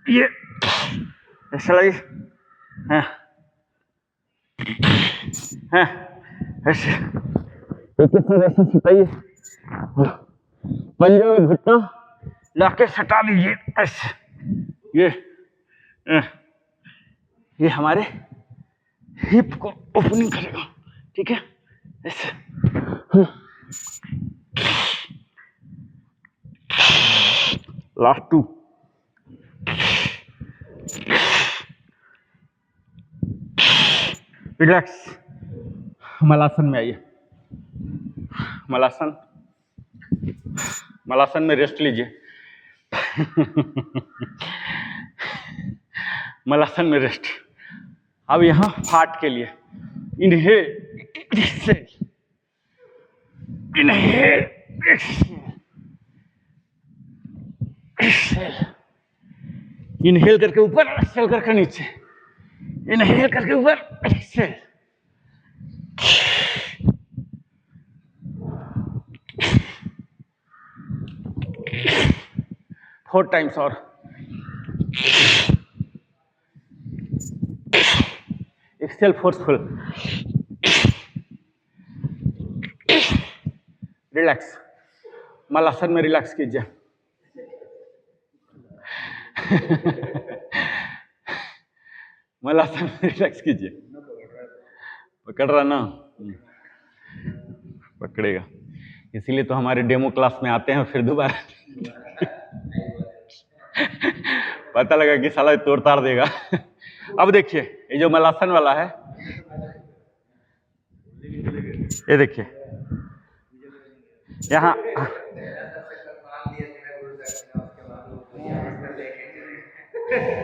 ये ऐसे लाइए। हाँ हाँ, ऐसे ऐसे सटाइए, पंजे में घुटना लाके सटा दीजिए ऐसे। ये हमारे हिप को ओपनिंग करेगा, ठीक है, ऐसे। Last 2, relax. मलासन में आइए। मलासन, मलासन में रेस्ट लीजिए। मलासन में रेस्ट। अब यहां फाट के लिए inhale, exhale, inhale, exhale, inhale करके ऊपर, एक्सेल करके नीचे, इनहेल करके ऊपर, एक्सेल। 4 टाइम्स और। Exhale forceful. रिलैक्स। मलासन में रिलैक्स कीजिए। मलासन में रिलैक्स कीजिए। पकड़ रहा ना, पकड़ेगा। इसीलिए तो हमारे डेमो क्लास में आते हैं फिर दोबारा पता लगा कि साला तोड़ ताड़ देगा। अब देखिए ये जो मलासन वाला है, ये देखिए यहाँ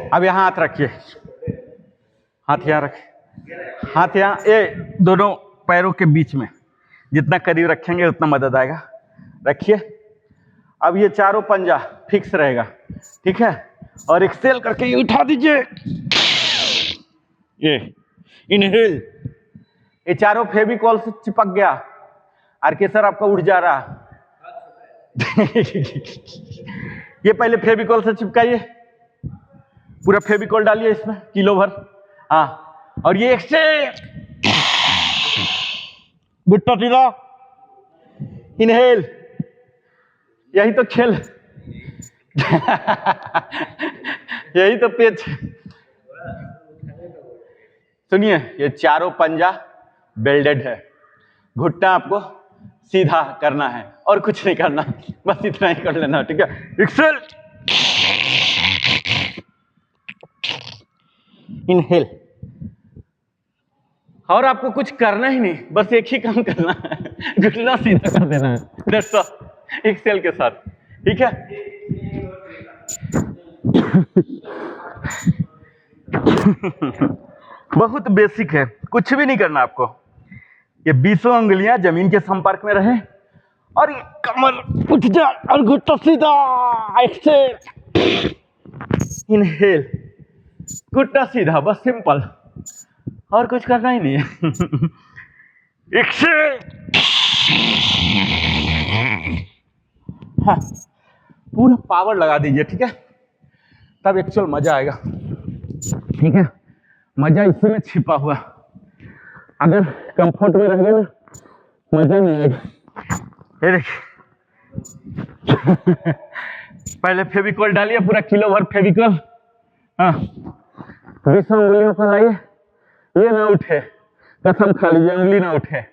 अब यहाँ हाथ रखिए, हाथ यहाँ रखिए, हाथ यहाँ, ये दोनों पैरों के बीच में जितना करीब रखेंगे उतना मदद आएगा। रखिए। अब ये चारों पंजा फिक्स रहेगा, ठीक है। और एक्सेल करके ये उठा दीजिए। ये इनहेल, ये चारों फेविकॉल से चिपक गया। आरके सर आपका उठ जा रहा। ये पहले फेविकॉल से चिपकाइए, पूरा फेविकॉल डालिए इसमें किलो भर। हाँ, और ये एक्सेल, गुट्टा सीधा, इनहेल। यही तो खेल यही तो पेच। सुनिए, ये चारों पंजा बेल्डेड है। घुटना आपको सीधा करना है और कुछ नहीं करना, बस इतना ही कर लेना, ठीक है। Exhale, inhale. और आपको कुछ करना ही नहीं, बस एक ही काम करना है, घुटना सीधा कर देना है। दैट्स ऑल, एक्सेल के साथ, ठीक है। बहुत बेसिक है, कुछ भी नहीं करना आपको। ये 20 उंगलियां जमीन के संपर्क में रहे और ये कमर उठ जाए और घुटना सीधा। एक्सेल, इनहेल, घुटना सीधा, बस सिंपल, और कुछ करना ही नहीं है। एक्सेल, हाँ, पूरा पावर लगा दीजिए, ठीक है, तब एक्चुअल मजा आएगा, ठीक है। मजा इसमें छिपा हुआ, अगर कंफर्ट में रहेंगे ना मजा नहीं आएगा। ये देखिए पहले फेविकॉल डालिए, पूरा किलो भर फेविकॉल। हाँ, 20 उंगलियों को लाइए, ये ना उठे, कसम खा लीजिए उंगली ना उठे,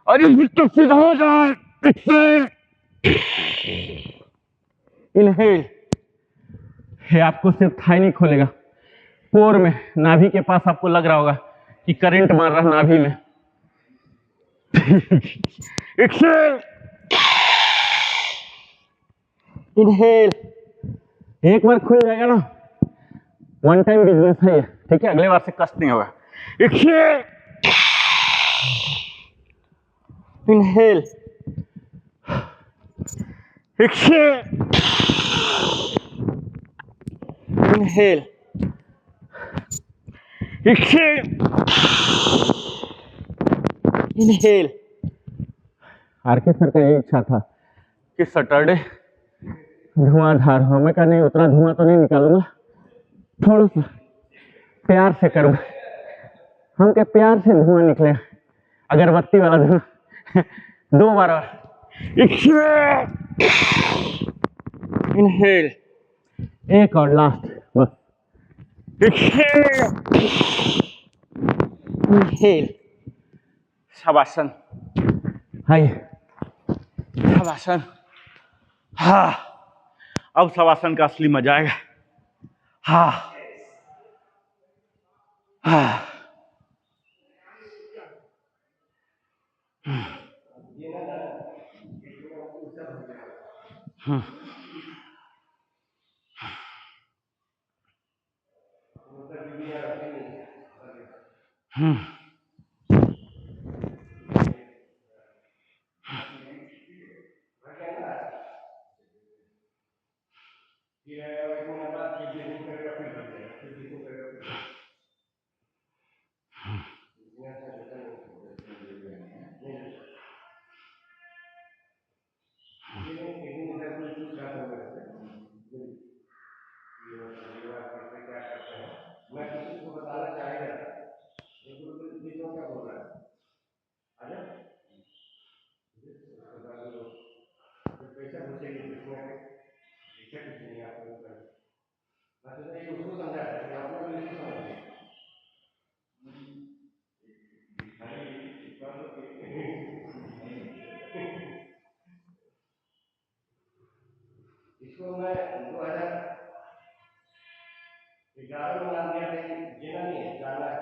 और ये बिल्कुल सीधा हो जाए। इनहेल, ये आपको सिर्फ थाई नहीं खोलेगा, कोर में, नाभि के पास आपको लग रहा होगा कि करंट मार रहा नाभि में। Exhale, inhale. एक बार खुल जाएगा ना, वन टाइम बिजनेस है ये, ठीक है, अगले बार से कष्ट नहीं होगा। Exhale, inhale, exhale, inhale, exhale, inhale. RK sir का यही इच्छा था कि सैटरडे धुआंधार हो। मैं कहा नहीं, उतना धुआं तो नहीं निकालूंगा, थोड़ा सा प्यार से करूंगा। हम के प्यार से धुआं निकले, अगरबत्ती वाला धुआं। 2 बार और। इनहेल, एक और लास्ट, बस। इनहेल, शवासन, हाय, शवासन। हाँ, अब शवासन का असली मजा आएगा। हाँ, हाँ,
इसको मैं 2011 में नाम दिया था, जीना नहीं है, जाना है।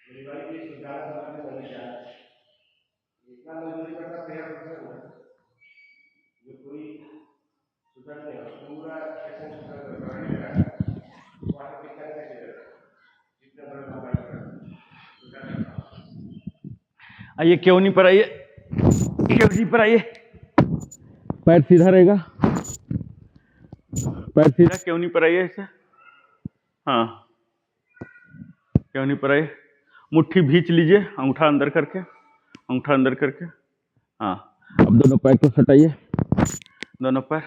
मेरी वाइफ भी इसको जाना समझ में नहीं जाना, इतना मजबूरी करता तेरा जो कोई सुधर नहीं हो, पूरा सेशन सुधर कर रहा है, वहाँ पे कितना कैसे जितना बड़ा मोबाइल कर
आइए, क्यों नहीं पर आइए, क्यों नहीं पर आइए, पैर सीधा रहेगा, पैर सीधा, क्यों नहीं पर आइए ऐसे, हाँ, क्यों नहीं पर आइए, मुट्ठी भींच लीजिए, अंगूठा अंदर करके, अंगूठा अंदर करके, हाँ। अब दोनों पैर को सटाइए, दोनों पैर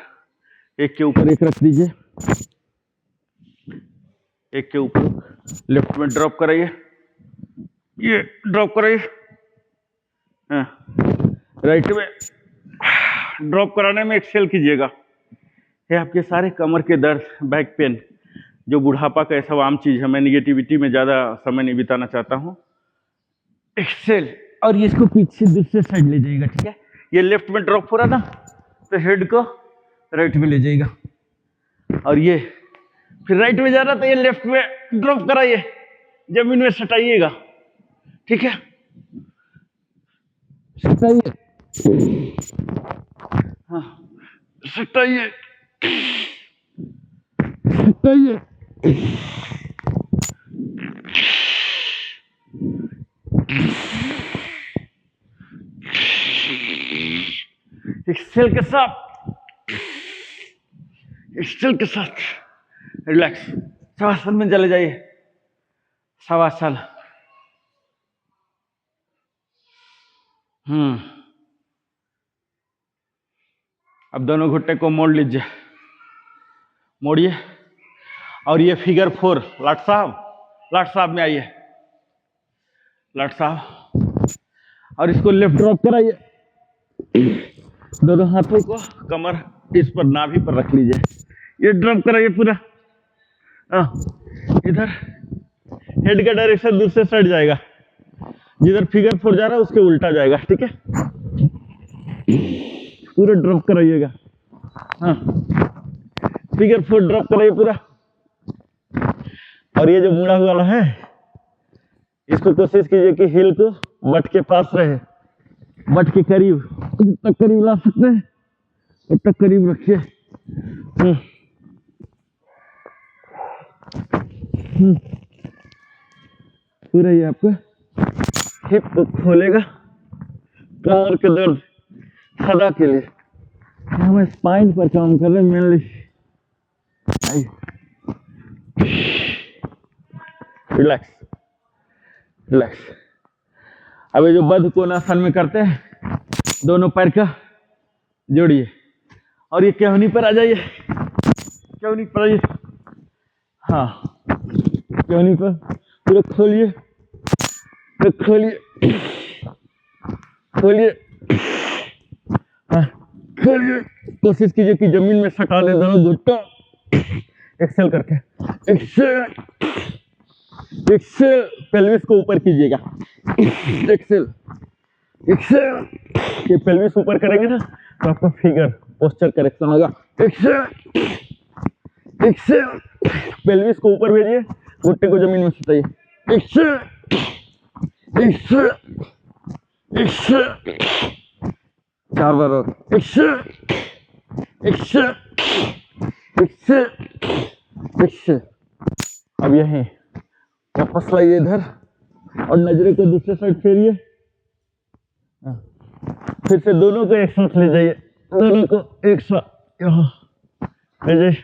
एक के ऊपर एक रख दीजिए, एक के ऊपर, लेफ्ट में ड्रॉप कराइए, ये ड्रॉप कराइए, हाँ, राइट में ड्रॉप कराने में एक्सेल कीजिएगा। ये आपके सारे कमर के दर्द, बैक पेन, जो बुढ़ापा का ऐसा आम चीज है, मैं निगेटिविटी में ज़्यादा समय नहीं बिताना चाहता हूँ। एक्सेल, और ये इसको पीछे दूसरे साइड ले जाइएगा, ठीक है। ये लेफ्ट में ड्रॉप हो रहा था तो हेड को राइट में ले जाइएगा, और ये फिर राइट में जा रहा था, ये लेफ्ट में ड्रॉप कराइए, जमीन में सटाइएगा, ठीक है, सटाइए, हाँ, सटाइए, सटाइए, एक्सेल के साथ, एक्सेल के साथ रिलैक्स, शवासन में चले जाइए, शवासन, अब दोनों घुटने को मोड़ लीजिए, मोड़िए, और ये फिगर 4, लाट साहब में आइए, लाट साहब, और इसको लेफ्ट ड्रॉप कराइए, दोनों हाथों को कमर इस पर नाभि पर रख लीजिए, ये ड्रॉप कराइए पूरा, इधर हेड का डायरेक्शन दूसरे साइड जाएगा, जिधर फिगर 4 जा रहा है उसके उल्टा जाएगा, ठीक है, पूरा ड्रॉप कराइएगा, हाँ, फिगर 4 ड्रॉप कराइए पूरा, और ये जो मुड़ा हुआ है इसको कोशिश कीजिए कि हिल को बट के पास रहे, बट के करीब, जितना करीब ला सकते हैं उतना करीब रखिए, पूरा ये आपका हिप को खोलेगा, कमर के दर्द सदा के लिए, हम स्पाइन पर काम कर रहे हैं मेनली, रिलैक्स, रिलैक्स। अब ये जो बद्ध कोणासन में करते हैं, दोनों पैर का जोड़िए, और ये केहनी पर आ जाइए, केहनी पर आइए, हाँ, केहनी पर पूरा खोलिए, खोलिए, खोलिए, हाँ, खोलिए, कोशिश कीजिए कि जमीन में सटा ले दोनों घुटनों, एक्सेल करके, एक्सेल, एक्सेल, पेल्विस को ऊपर कीजिएगा, एक्सेल, एक्सेल, ये पेल्विस ऊपर करेंगे ना तो आपका फिगर पोस्चर करेक्शन होगा, एक्सेल, एक्सेल, पेल्विस को ऊपर भेजिए, घुटने को जमीन में सटाइए, एक्सेल, एक्सेल, 4 बार और। अब यही वापस लाइए इधर और नजरे को दूसरे साइड फेरिए। फिर से दोनों को एक साथ ले जाइए, दोनों को एक साथ यहाँ ले जाइए।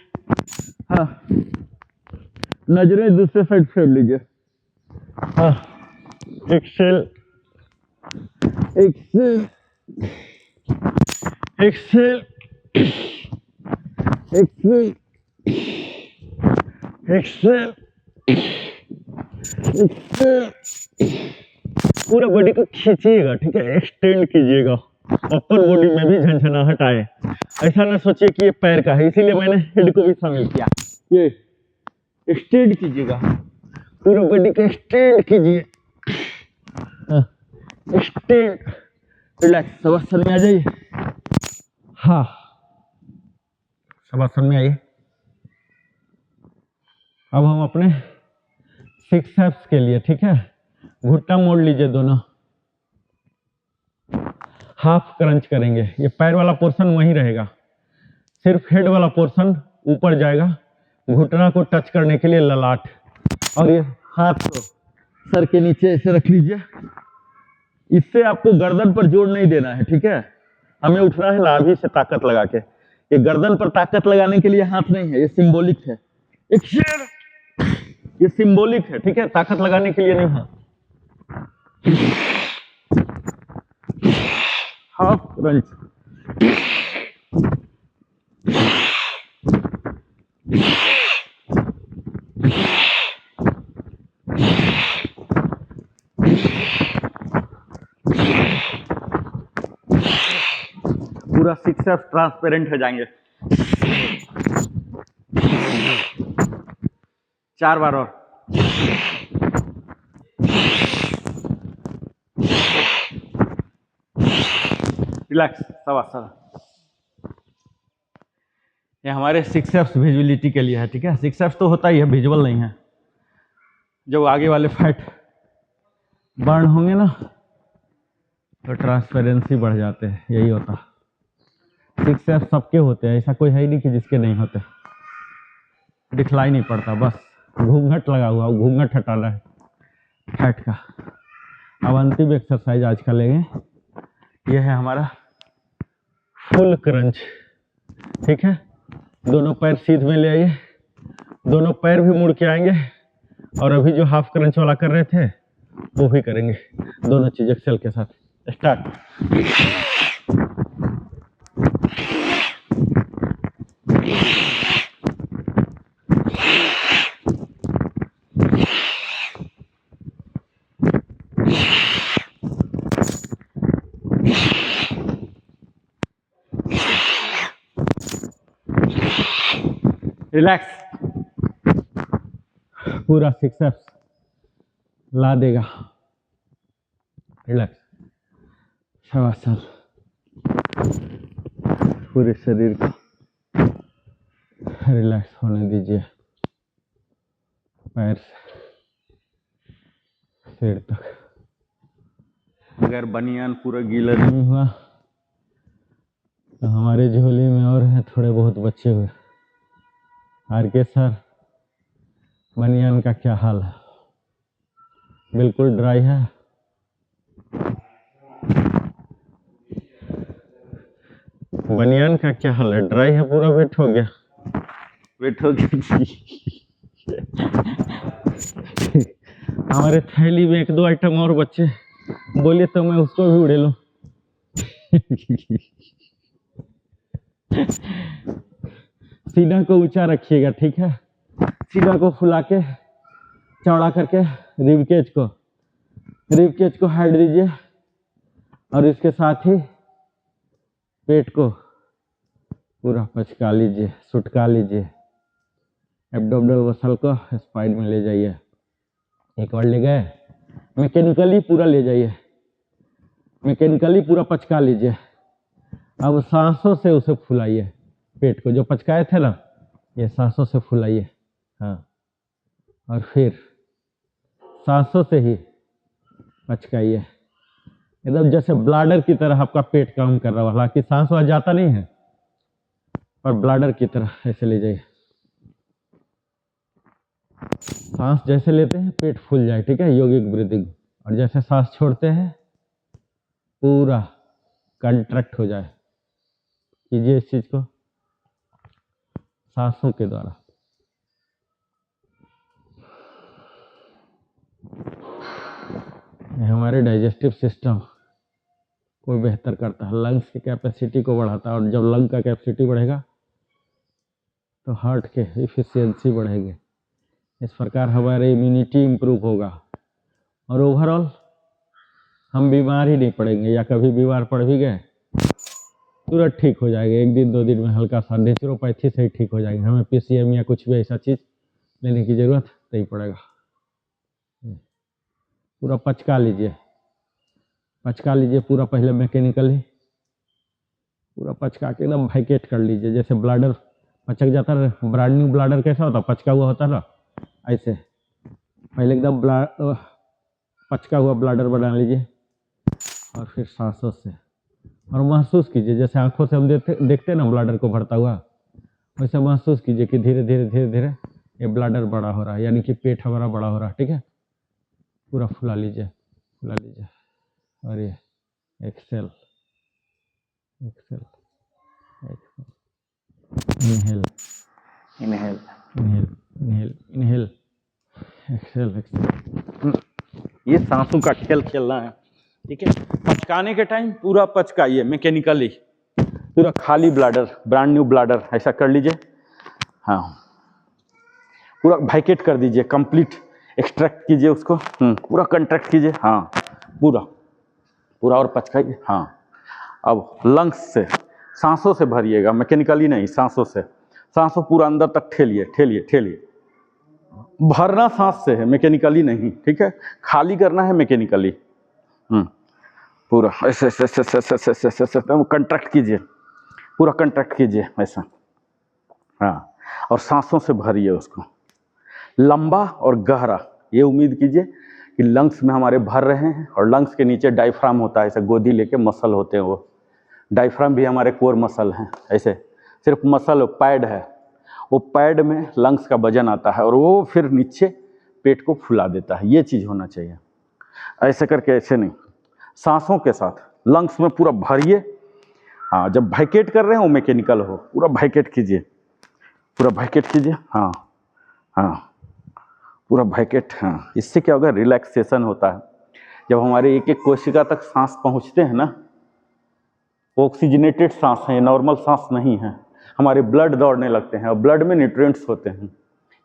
हाँ, नजरें दूसरे साइड फेर लीजिए। हाँ, exhale exhale exhale exhale exhale exhale. पूरा बॉडी को खींचिएगा, ठीक है, एक्सटेंड कीजिएगा, अपर बॉडी में भी झंझनाहट आए। ऐसा ना सोचिए कि ये पैर का है, इसीलिए मैंने हेड को भी शामिल किया। ये एक्सटेंड कीजिएगा, पूरा बॉडी को एक्सटेंड कीजिए। एक्सटेंड, रिलैक्स, शवासन में आ जाइए। हाँ, शवासन में आइए। अब हम अपने 6 एप्स के लिए, ठीक है, घुट्टा मोड़ लीजिए दोनों, हाफ क्रंच करेंगे। ये पैर वाला पोर्शन वहीं रहेगा, सिर्फ हेड वाला पोर्शन ऊपर जाएगा, घुटना को टच करने के लिए ललाट। और ये हाथ को सर के नीचे ऐसे रख लीजिए। इससे आपको गर्दन पर जोर नहीं देना है, ठीक है, हमें उठना है नाभि से ताकत लगा के। ये गर्दन पर ताकत लगाने के लिए हाथ नहीं है, ये सिंबॉलिक है। ये सिंबॉलिक है, ठीक है, ताकत लगाने के लिए नहीं है। हाफ क्रंच, पूरा 6 एप्स ट्रांसपेरेंट हो जाएंगे। 4 बार और। रिलैक्स, शवासन। ये हमारे 6 एप्स विजुअलिटी के लिए है, ठीक है। 6 एप्स तो होता ही है, विजुअल नहीं है। जब आगे वाले फैट बर्न होंगे ना तो ट्रांसपेरेंसी बढ़ जाते हैं, यही होता। 6 एप्स सबके होते हैं, ऐसा कोई है ही नहीं कि जिसके नहीं होते। दिखलाई नहीं पड़ता, बस घूंघट लगा हुआ, घूंघट हटाना है फैट का। अब अंतिम एक्सरसाइज आज का लेंगे, यह है हमारा फुल क्रंच, ठीक है। दोनों पैर सीध में ले आइए, दोनों पैर भी मुड़ के आएंगे, और अभी जो हाफ क्रंच वाला कर रहे थे वो भी करेंगे, दोनों चीज एक्सेल के साथ। स्टार्ट। रिलैक्स, पूरा 6 एप्स ला देगा। रिलैक्स, शवासन, पूरे शरीर को रिलैक्स होने दीजिए, पैर से सिर तक। अगर बनियान पूरा गीला नहीं हुआ तो हमारे झोली में और हैं थोड़े बहुत बचे हुए। आर के सर, बनियान का क्या हाल है? बिल्कुल ड्राई है। बनियान का क्या हाल है? ड्राई है पूरा, वेट हो गया, वेट हो गया। हमारे थैली में 1-2 आइटम और बच्चे, बोलिए तो मैं उसको भी उड़े लूं। सीना को ऊंचा रखिएगा, ठीक है, सीना को फुला के चौड़ा करके रिबकेज को हाइट दीजिए, और इसके साथ ही पेट को पूरा पचका लीजिए, सुटका लीजिए। एब्डोमिनल मसल को स्पाइन में ले जाइए। एक बार ले गए, मैकेनिकली पूरा ले जाइए, मैकेनिकली पूरा पचका लीजिए। अब सांसों से उसे फुलाइए, पेट को जो पचकाए थे ना, ये सांसों से फुलाइए। हाँ, और फिर सांसों से ही पचकाइए।
एकदम जैसे ब्लाडर की तरह आपका पेट काम कर रहा है, हालांकि सांस वहां जाता नहीं है, पर ब्लाडर की तरह ऐसे ले जाइए। सांस जैसे लेते हैं पेट फूल जाए, ठीक है, योगिक ब्रीदिंग। और जैसे सांस छोड़ते हैं पूरा कंट्रैक्ट हो जाए। कीजिए इस चीज को सांसों के द्वारा। ये हमारे डाइजेस्टिव सिस्टम को बेहतर करता है, लंग्स की कैपेसिटी को बढ़ाता है, और जब लंग का कैपेसिटी बढ़ेगा तो हार्ट के इफिशियंसी बढ़ेगी। इस प्रकार हमारी इम्यूनिटी इम्प्रूव होगा और ओवरऑल हम बीमार ही नहीं पड़ेंगे, या कभी बीमार पड़ भी गए तुरंत ठीक हो जाएंगे। 1 दिन 2 दिन में हल्का सा नेचुरोपैथी से ही ठीक हो जाएंगे। हमें पीसीएम या कुछ भी ऐसा चीज़ लेने की ज़रूरत नहीं पड़ेगा। पूरा पचका लीजिए, पचका लीजिए पूरा, पहले मैकेनिकली पूरा पचका के एकदम वैकेट कर लीजिए। जैसे ब्लाडर पचक जाता है, ब्रांड न्यू ब्लाडर कैसा होता है, पचका हुआ होता है ना, ऐसे पहले एकदम पचका हुआ ब्लाडर बना लीजिए और फिर सांसों से, और महसूस कीजिए जैसे आंखों से हम देखते हैं ना ब्लाडर को भरता हुआ, वैसे महसूस कीजिए कि धीरे धीरे धीरे धीरे ये ब्लाडर बड़ा हो रहा है, यानी कि पेट हमारा बड़ा हो रहा है। ठीक है, पूरा फुला लीजिए, फुला लीजिए, और ये exhale exhale exhale, inhale
inhale
inhale inhale inhale, exhale exhale.
ये सांसों का खेल खेलना है। ठीक है, पचकाने के टाइम पूरा पचकाइए मैकेनिकली, पूरा खाली ब्लाडर, ब्रांड न्यू ब्लाडर ऐसा कर लीजिए। हाँ, पूरा वैकेट कर दीजिए, कंप्लीट एक्सट्रैक्ट कीजिए उसको, पूरा कंट्रैक्ट कीजिए। हाँ, पूरा पूरा और पचकाइए। हाँ, अब लंग्स से, सांसों से भरिएगा, मैकेनिकली नहीं, सांसों से। सांसों पूरा अंदर तक ठेलिए ठेलिए ठेलिए। भरना सांस से है, मैकेनिकली नहीं। ठीक है, खाली करना है मैकेनिकली। पूरा ऐसे ऐसे ऐसे ऐसे ऐसे ऐसे ऐसे कंट्रैक्ट कीजिए, पूरा कंट्रैक्ट कीजिए ऐसा। हाँ, और सांसों से भरिए उसको लंबा और गहरा। ये उम्मीद कीजिए कि लंग्स में हमारे भर रहे हैं, और लंग्स के नीचे डायफ्राम होता है, ऐसे गोदी लेके मसल होते हैं, वो डायफ्राम भी हमारे कोर मसल हैं। ऐसे सिर्फ मसल पैड है, वो पैड में लंग्स का वजन आता है और वो फिर नीचे पेट को फुला देता है। ये चीज़ होना चाहिए। ऐसे करके, ऐसे नहीं, सांसों के साथ लंग्स में पूरा भरिए। हाँ, जब वैकेट कर रहे हैं वो मैकेनिकल हो, पूरा वैकेट कीजिए, पूरा वैकेट कीजिए। हाँ हाँ, पूरा वैकेट। हाँ, इससे क्या होगा, रिलैक्सेशन होता है। जब हमारे एक एक कोशिका तक सांस पहुंचते हैं ना, ऑक्सीजनेटेड सांस है, नॉर्मल सांस नहीं है। हमारे ब्लड दौड़ने लगते हैं और ब्लड में न्यूट्रिएंट्स होते हैं,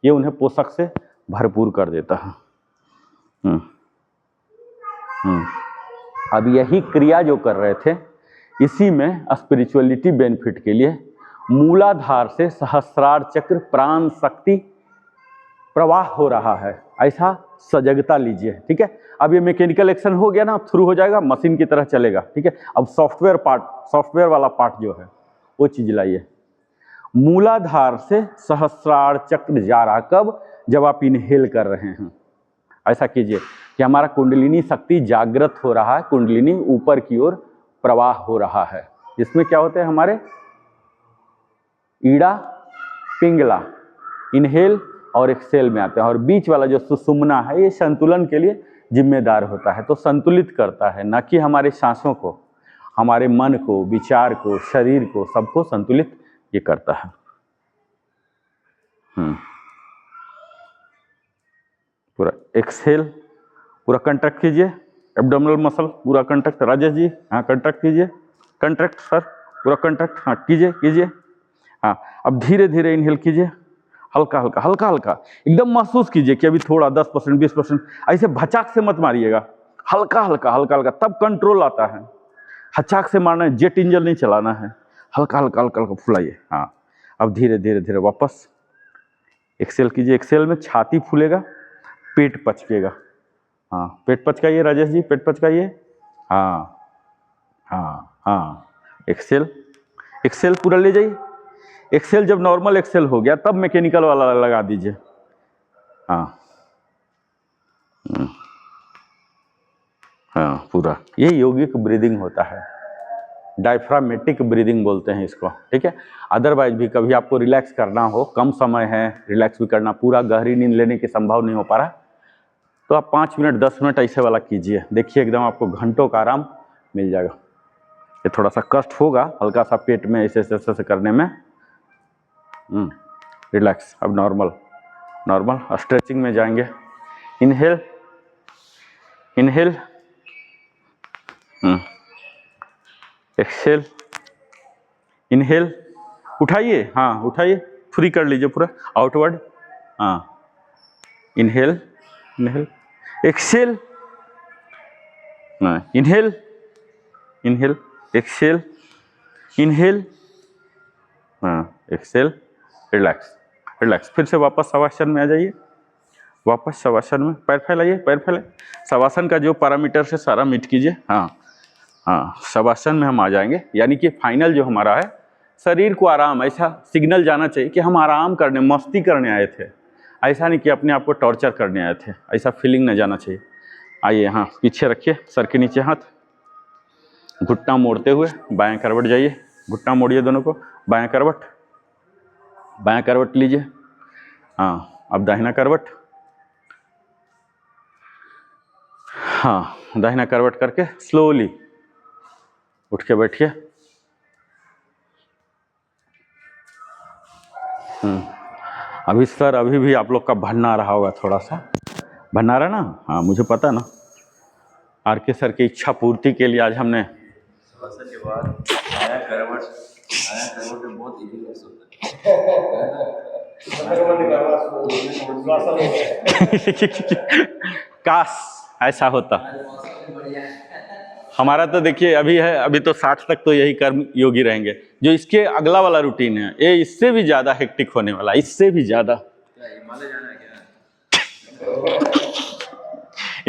ये उन्हें पोषक से भरपूर कर देता है। अब यही क्रिया जो कर रहे थे, इसी में स्पिरिचुअलिटी बेनिफिट के लिए मूलाधार से सहस्रार चक्र प्राण शक्ति प्रवाह हो रहा है, ऐसा सजगता लीजिए। ठीक है, अब ये मैकेनिकल एक्शन हो गया ना, थ्रू हो जाएगा, मशीन की तरह चलेगा। ठीक है, अब सॉफ्टवेयर वाला पार्ट जो है वो चीज लाइए। मूलाधार से सहस्रार चक्र जा रहा, कब, जब आप इनहेल कर रहे हैं। ऐसा कीजिए कि हमारा कुंडलिनी शक्ति जागृत हो रहा है, कुंडलिनी ऊपर की ओर प्रवाह हो रहा है। इसमें क्या होते हैं, हमारे ईड़ा पिंगला इनहेल और एक्सेल में आते हैं, और बीच वाला जो सुषुम्ना है ये संतुलन के लिए जिम्मेदार होता है। तो संतुलित करता है, ना कि हमारे सांसों को, हमारे मन को, विचार को, शरीर को, सबको संतुलित ये करता है। पूरा एक्सेल, पूरा कंट्रैक्ट कीजिए, एब्डोमिनल मसल पूरा कंट्रैक्ट। राजेश जी, हाँ कंट्रैक्ट कीजिए, कंट्रैक्ट सर, पूरा कंट्रैक्ट। हाँ कीजिए कीजिए। हाँ, अब धीरे धीरे इनहेल कीजिए, हल्का हल्का हल्का हल्का, एकदम महसूस कीजिए कि अभी थोड़ा 10% 20%, ऐसे भचाक से मत मारिएगा, हल्का हल्का हल्का हल्का, तब कंट्रोल आता है। हचाक से मारना है, जेट इंजन नहीं चलाना है, हल्का हल्का हल्का हल्का फुलाइए। हाँ, अब धीरे धीरे धीरे वापस एक्सेल कीजिए। एक्सेल में छाती फूलेगा, पेट पचकेगा। हाँ, पेट पचकाइए राजेश जी, पेट पचकाइए। हाँ हाँ हाँ, एक्सेल एक्सेल पूरा ले जाइए। एक्सेल जब नॉर्मल एक्सेल हो गया, तब मैकेनिकल वाला लगा दीजिए। हाँ हाँ पूरा, ये योगिक ब्रीदिंग होता है, डायफ्रामेटिक ब्रीदिंग बोलते हैं इसको, ठीक है। अदरवाइज भी कभी आपको रिलैक्स करना हो, कम समय है, रिलैक्स भी करना, पूरा गहरी नींद लेने की संभव नहीं हो पा रहा, तो आप 5 मिनट 10 मिनट ऐसे वाला कीजिए, देखिए एकदम आपको घंटों का आराम मिल जाएगा। ये थोड़ा सा कष्ट होगा हल्का सा पेट में ऐसे ऐसे करने में। रिलैक्स, अब नॉर्मल नॉर्मल स्ट्रेचिंग में जाएंगे। इनहेल इनहेल, एक्सेल, इनहेल, उठाइए, हाँ उठाइए, फ्री कर लीजिए पूरा आउटवर्ड, हाँ inhale inhale, exhale, inhale inhale, exhale, inhale, हाँ एक्सेल, रिलैक्स रिलैक्स। फिर से वापस शवासन में आ जाइए, वापस शवासन में, पैर फैलाइए, पैर फैलाइए, शवासन का जो पैरामीटर से सारा मीट कीजिए, हाँ हाँ शवासन में हम आ जाएंगे। यानी कि फाइनल जो हमारा है, शरीर को आराम, ऐसा सिग्नल जाना चाहिए कि हम आराम करने, मस्ती करने आए थे, ऐसा नहीं कि अपने आप को टॉर्चर करने आए थे, ऐसा फीलिंग न जाना चाहिए। आइए, हाँ पीछे रखिए, सर के नीचे हाथ, घुटना मोड़ते हुए बाएं करवट जाइए, घुटना मोड़िए दोनों को, बाएं करवट लीजिए, हाँ अब दाहिना करवट, हाँ दाहिना करवट करके स्लोली उठ के बैठिए। अभी सर, अभी भी आप लोग का भन्ना रहा होगा, थोड़ा सा भन्ना रहा ना, हाँ मुझे पता ना। आर के सर की इच्छा पूर्ति के लिए आज हमने
के बाद आया करवट में बहुत इजी होता है।
काश ऐसा होता हमारा। तो देखिए अभी है, अभी तो 60 तक तो यही कर्म योगी रहेंगे। जो इसके अगला वाला रूटीन है, ये इससे भी ज्यादा हेक्टिक होने वाला, इससे भी ज्यादा,
हिमालय जाना है क्या?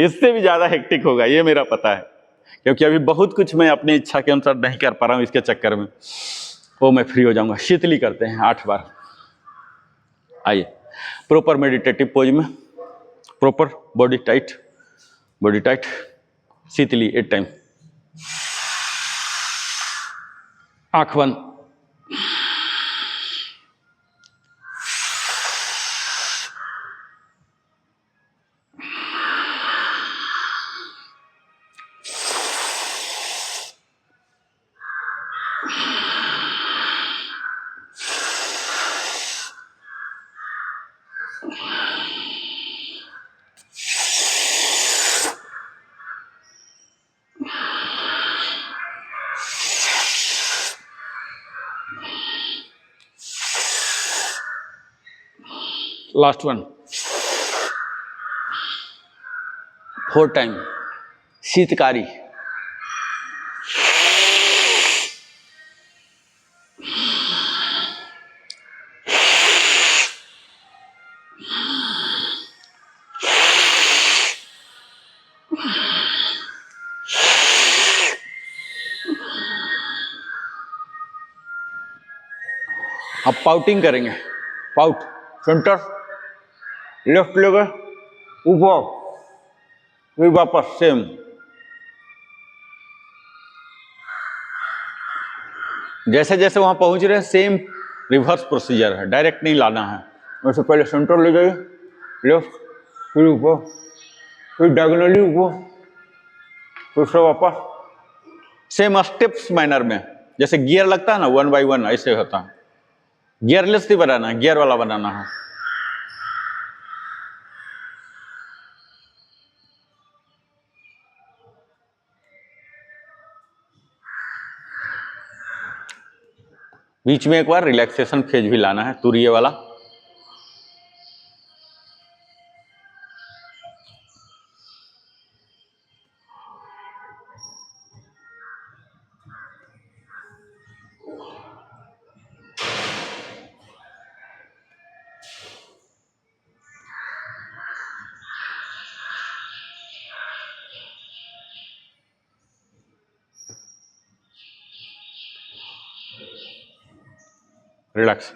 इससे भी ज्यादा हेक्टिक होगा, ये मेरा पता है, क्योंकि अभी बहुत कुछ मैं अपनी इच्छा के अनुसार नहीं कर पा रहा हूँ इसके चक्कर में। वो मैं फ्री हो जाऊंगा। शीतली करते हैं 8 बार। आइए, प्रॉपर मेडिटेटिव पोज में, प्रॉपर बॉडी टाइट, शीतली 8 टाइम, आंख बंद, लास्ट वन, 4 टाइम, शीतकारी, अब पाउटिंग करेंगे, पाउट, सेंटर, लेफ्ट लेगे ऊपर, फिर वापस सेम। जैसे जैसे वहां पहुंच रहे हैं, सेम रिवर्स प्रोसीजर है, डायरेक्ट नहीं लाना है। वैसे पहले सेंटर ले जाइए, लेफ्ट, फिर ऊपर, फिर डायगोनली ऊपर, फिर से वापस, सेम स्टेप्स मैनर में। जैसे गियर लगता है ना, 1 by 1 ऐसे होता है। गियरलेस नहीं बनाना है, गियर वाला बनाना है। बीच में एक बार रिलैक्सेशन फेज भी लाना है, तुरिये वाला। रिलैक्स।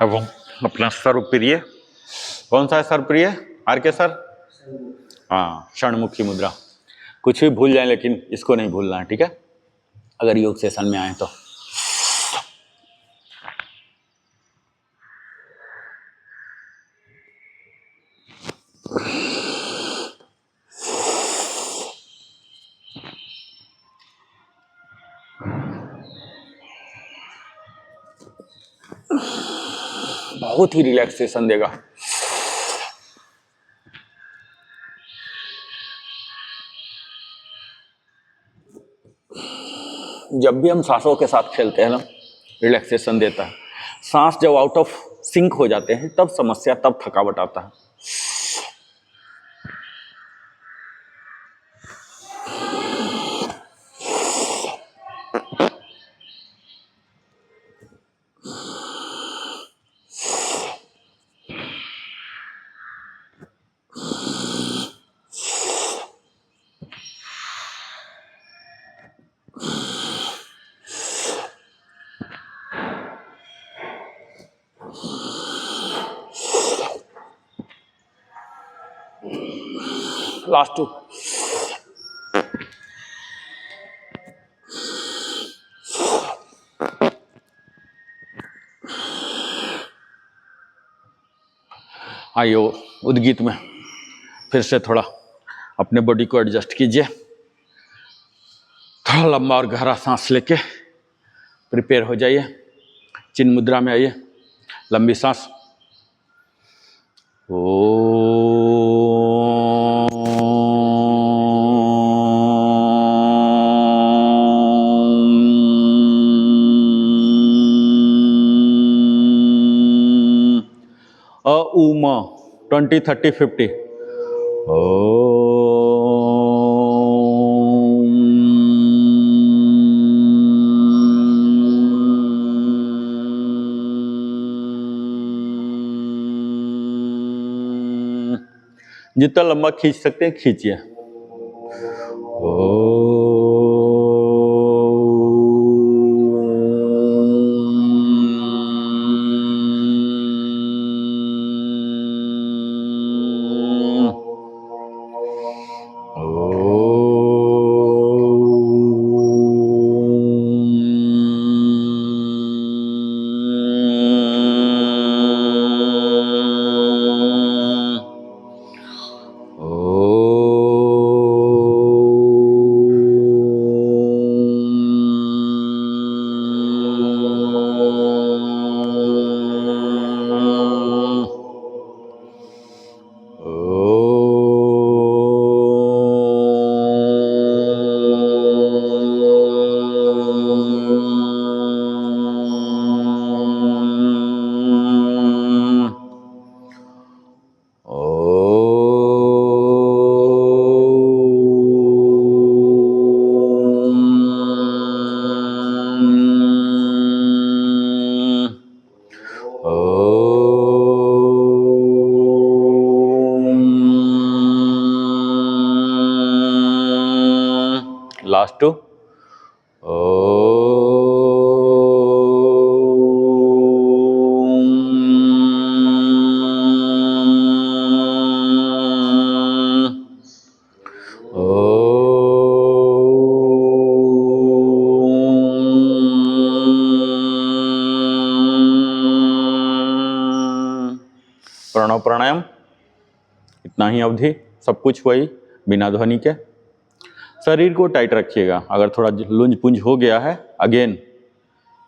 अब हम अपना सर प्रिय, कौन सा है सर प्रिय? आर के सर, हाँ षणमुखी मुद्रा। कुछ भी भूल जाए लेकिन इसको नहीं भूलना है, ठीक है, अगर योग सेशन में आए तो। बहुत ही रिलैक्सेशन देगा। जब भी हम सांसों के साथ खेलते हैं ना, रिलैक्सेशन देता है। सांस जब आउट ऑफ सिंक हो जाते हैं तब समस्या, तब थकावट आता है। Last two. आइए उद्गीत में फिर से थोड़ा अपने बॉडी को एडजस्ट कीजिए। थोड़ा लंबा और गहरा सांस लेके प्रिपेयर हो जाइए। चिन्ह मुद्रा में आइए, लंबी सांस। उम 20, 30, 50। जितना लंबा खींच सकते हैं खींचिए। Last two. प्रणव प्राणायाम, इतना ही अवधि, सब कुछ वही बिना ध्वनि के। शरीर को टाइट रखिएगा। अगर थोड़ा लुंज पुंज हो गया है, अगेन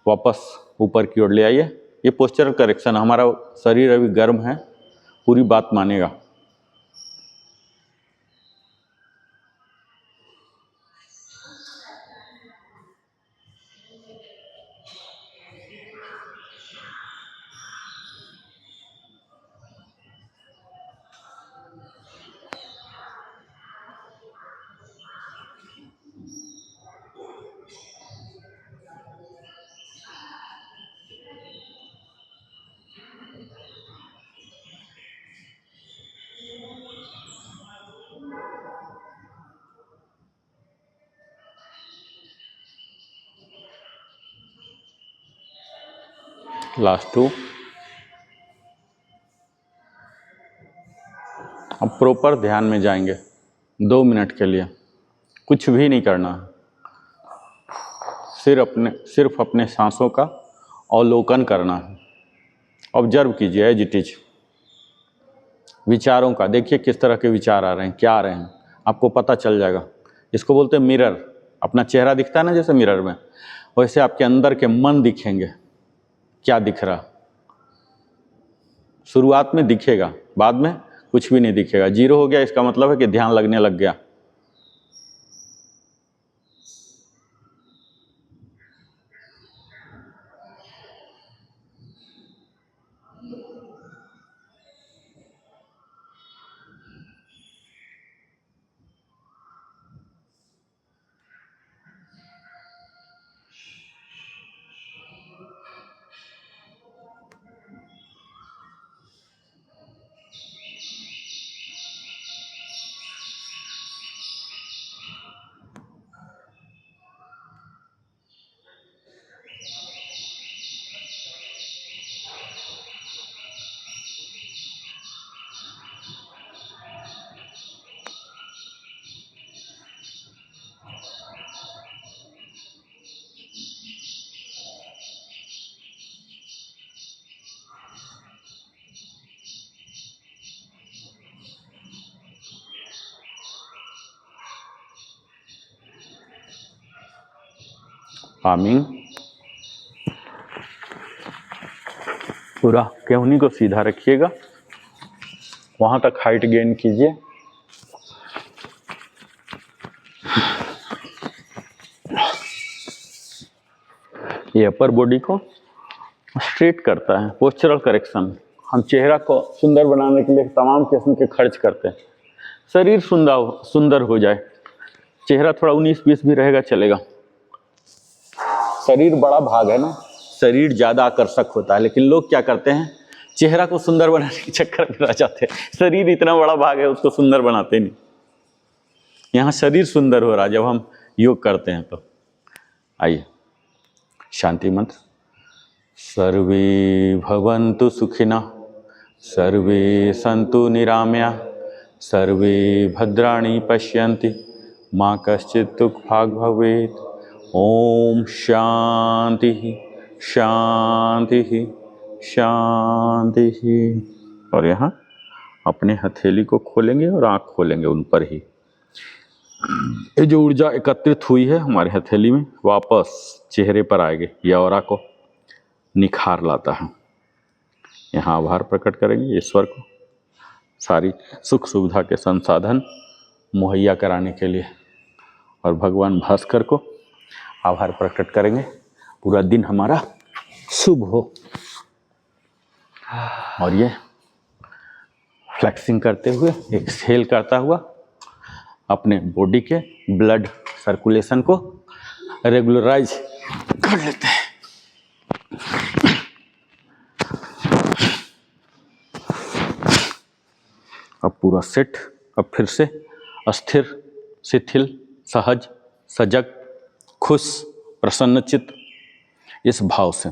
वापस ऊपर की ओर ले आइए। ये पोस्चरल करेक्शन, हमारा शरीर अभी गर्म है, पूरी बात मानेगा। Last to. अब प्रॉपर ध्यान में जाएंगे 2 मिनट के लिए। कुछ भी नहीं करना, सिर्फ अपने सांसों का अवलोकन करना है। ऑब्जर्व कीजिए एज इट इज। विचारों का देखिए किस तरह के विचार आ रहे हैं, क्या आ रहे हैं, आपको पता चल जाएगा। इसको बोलते हैं मिरर। अपना चेहरा दिखता है ना जैसे मिरर में, वैसे आपके अंदर के मन दिखेंगे, क्या दिख रहा। शुरुआत में दिखेगा, बाद में कुछ भी नहीं दिखेगा। जीरो हो गया इसका मतलब है कि ध्यान लगने लग गया। आमीन। पूरा केहनी को सीधा रखिएगा, वहां तक हाइट गेन कीजिए। ये अपर बॉडी को स्ट्रेट करता है, पोस्चरल करेक्शन। हम चेहरा को सुंदर बनाने के लिए तमाम किस्म के खर्च करते हैं। शरीर सुंदर हो जाए, चेहरा थोड़ा 19-20 भी रहेगा चलेगा। शरीर बड़ा भाग है ना, शरीर ज़्यादा आकर्षक होता है, लेकिन लोग क्या करते हैं, चेहरा को सुंदर बनाने के चक्कर में रह जाते हैं। शरीर इतना बड़ा भाग है, उसको सुंदर बनाते नहीं। यहाँ शरीर सुंदर हो रहा है जब हम योग करते हैं तो। आइए शांति मंत्र। सर्वे भवन्तु सुखिनः, सर्वे सन्तु निरामया, सर्वे भद्राणि पश्यन्ति, मा कश्चित् दुःखभाग् भवेत्। ओम शांति शांति शांति। और यहाँ अपने हथेली को खोलेंगे और आँख खोलेंगे उन पर ही। ये जो ऊर्जा एकत्रित हुई है हमारे हथेली में, वापस चेहरे पर आएगी। ये ऑरा को निखार लाता है। यहाँ आभार प्रकट करेंगे ईश्वर को सारी सुख सुविधा के संसाधन मुहैया कराने के लिए, और भगवान भास्कर को आभार प्रकट करेंगे पूरा दिन हमारा शुभ हो। और ये फ्लेक्सिंग करते हुए, एक्सहेल करता हुआ अपने बॉडी के ब्लड सर्कुलेशन को रेगुलराइज कर लेते हैं। अब पूरा सेट, अब फिर से अस्थिर, शिथिल, सहज, सजग, खुश, प्रसन्नचित्त इस भाव से।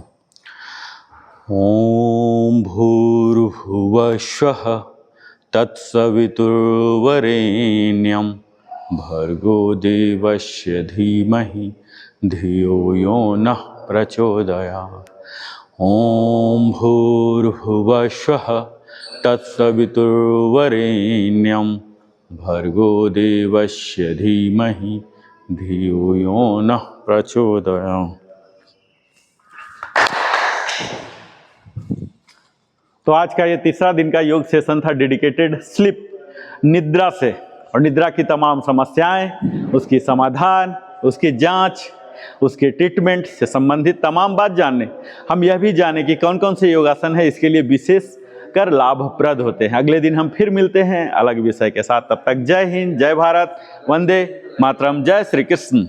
ओम भूर्भुवस्वः तत्सवितुर्वरेण्यं भर्गो देवस्य धीमहि धियो यो नः प्रचोदयात्। ओम भूर्भुवस्वः तत्सवितुर्वरेण्यं भर्गो देवस्य धीमहि धियो यो नः प्रचोदयात्। तो आज का ये तीसरा दिन का योग सेशन था डेडिकेटेड स्लीप, निद्रा से, और निद्रा की तमाम समस्याएं, उसकी समाधान, उसकी जांच, उसके ट्रीटमेंट से संबंधित तमाम बात जानने, हम यह भी जाने कि कौन कौन से योगासन है इसके लिए विशेष कर लाभप्रद होते हैं। अगले दिन हम फिर मिलते हैं अलग विषय के साथ। तब तक जय हिंद, जय भारत, वंदे मातरम, जय श्री कृष्ण।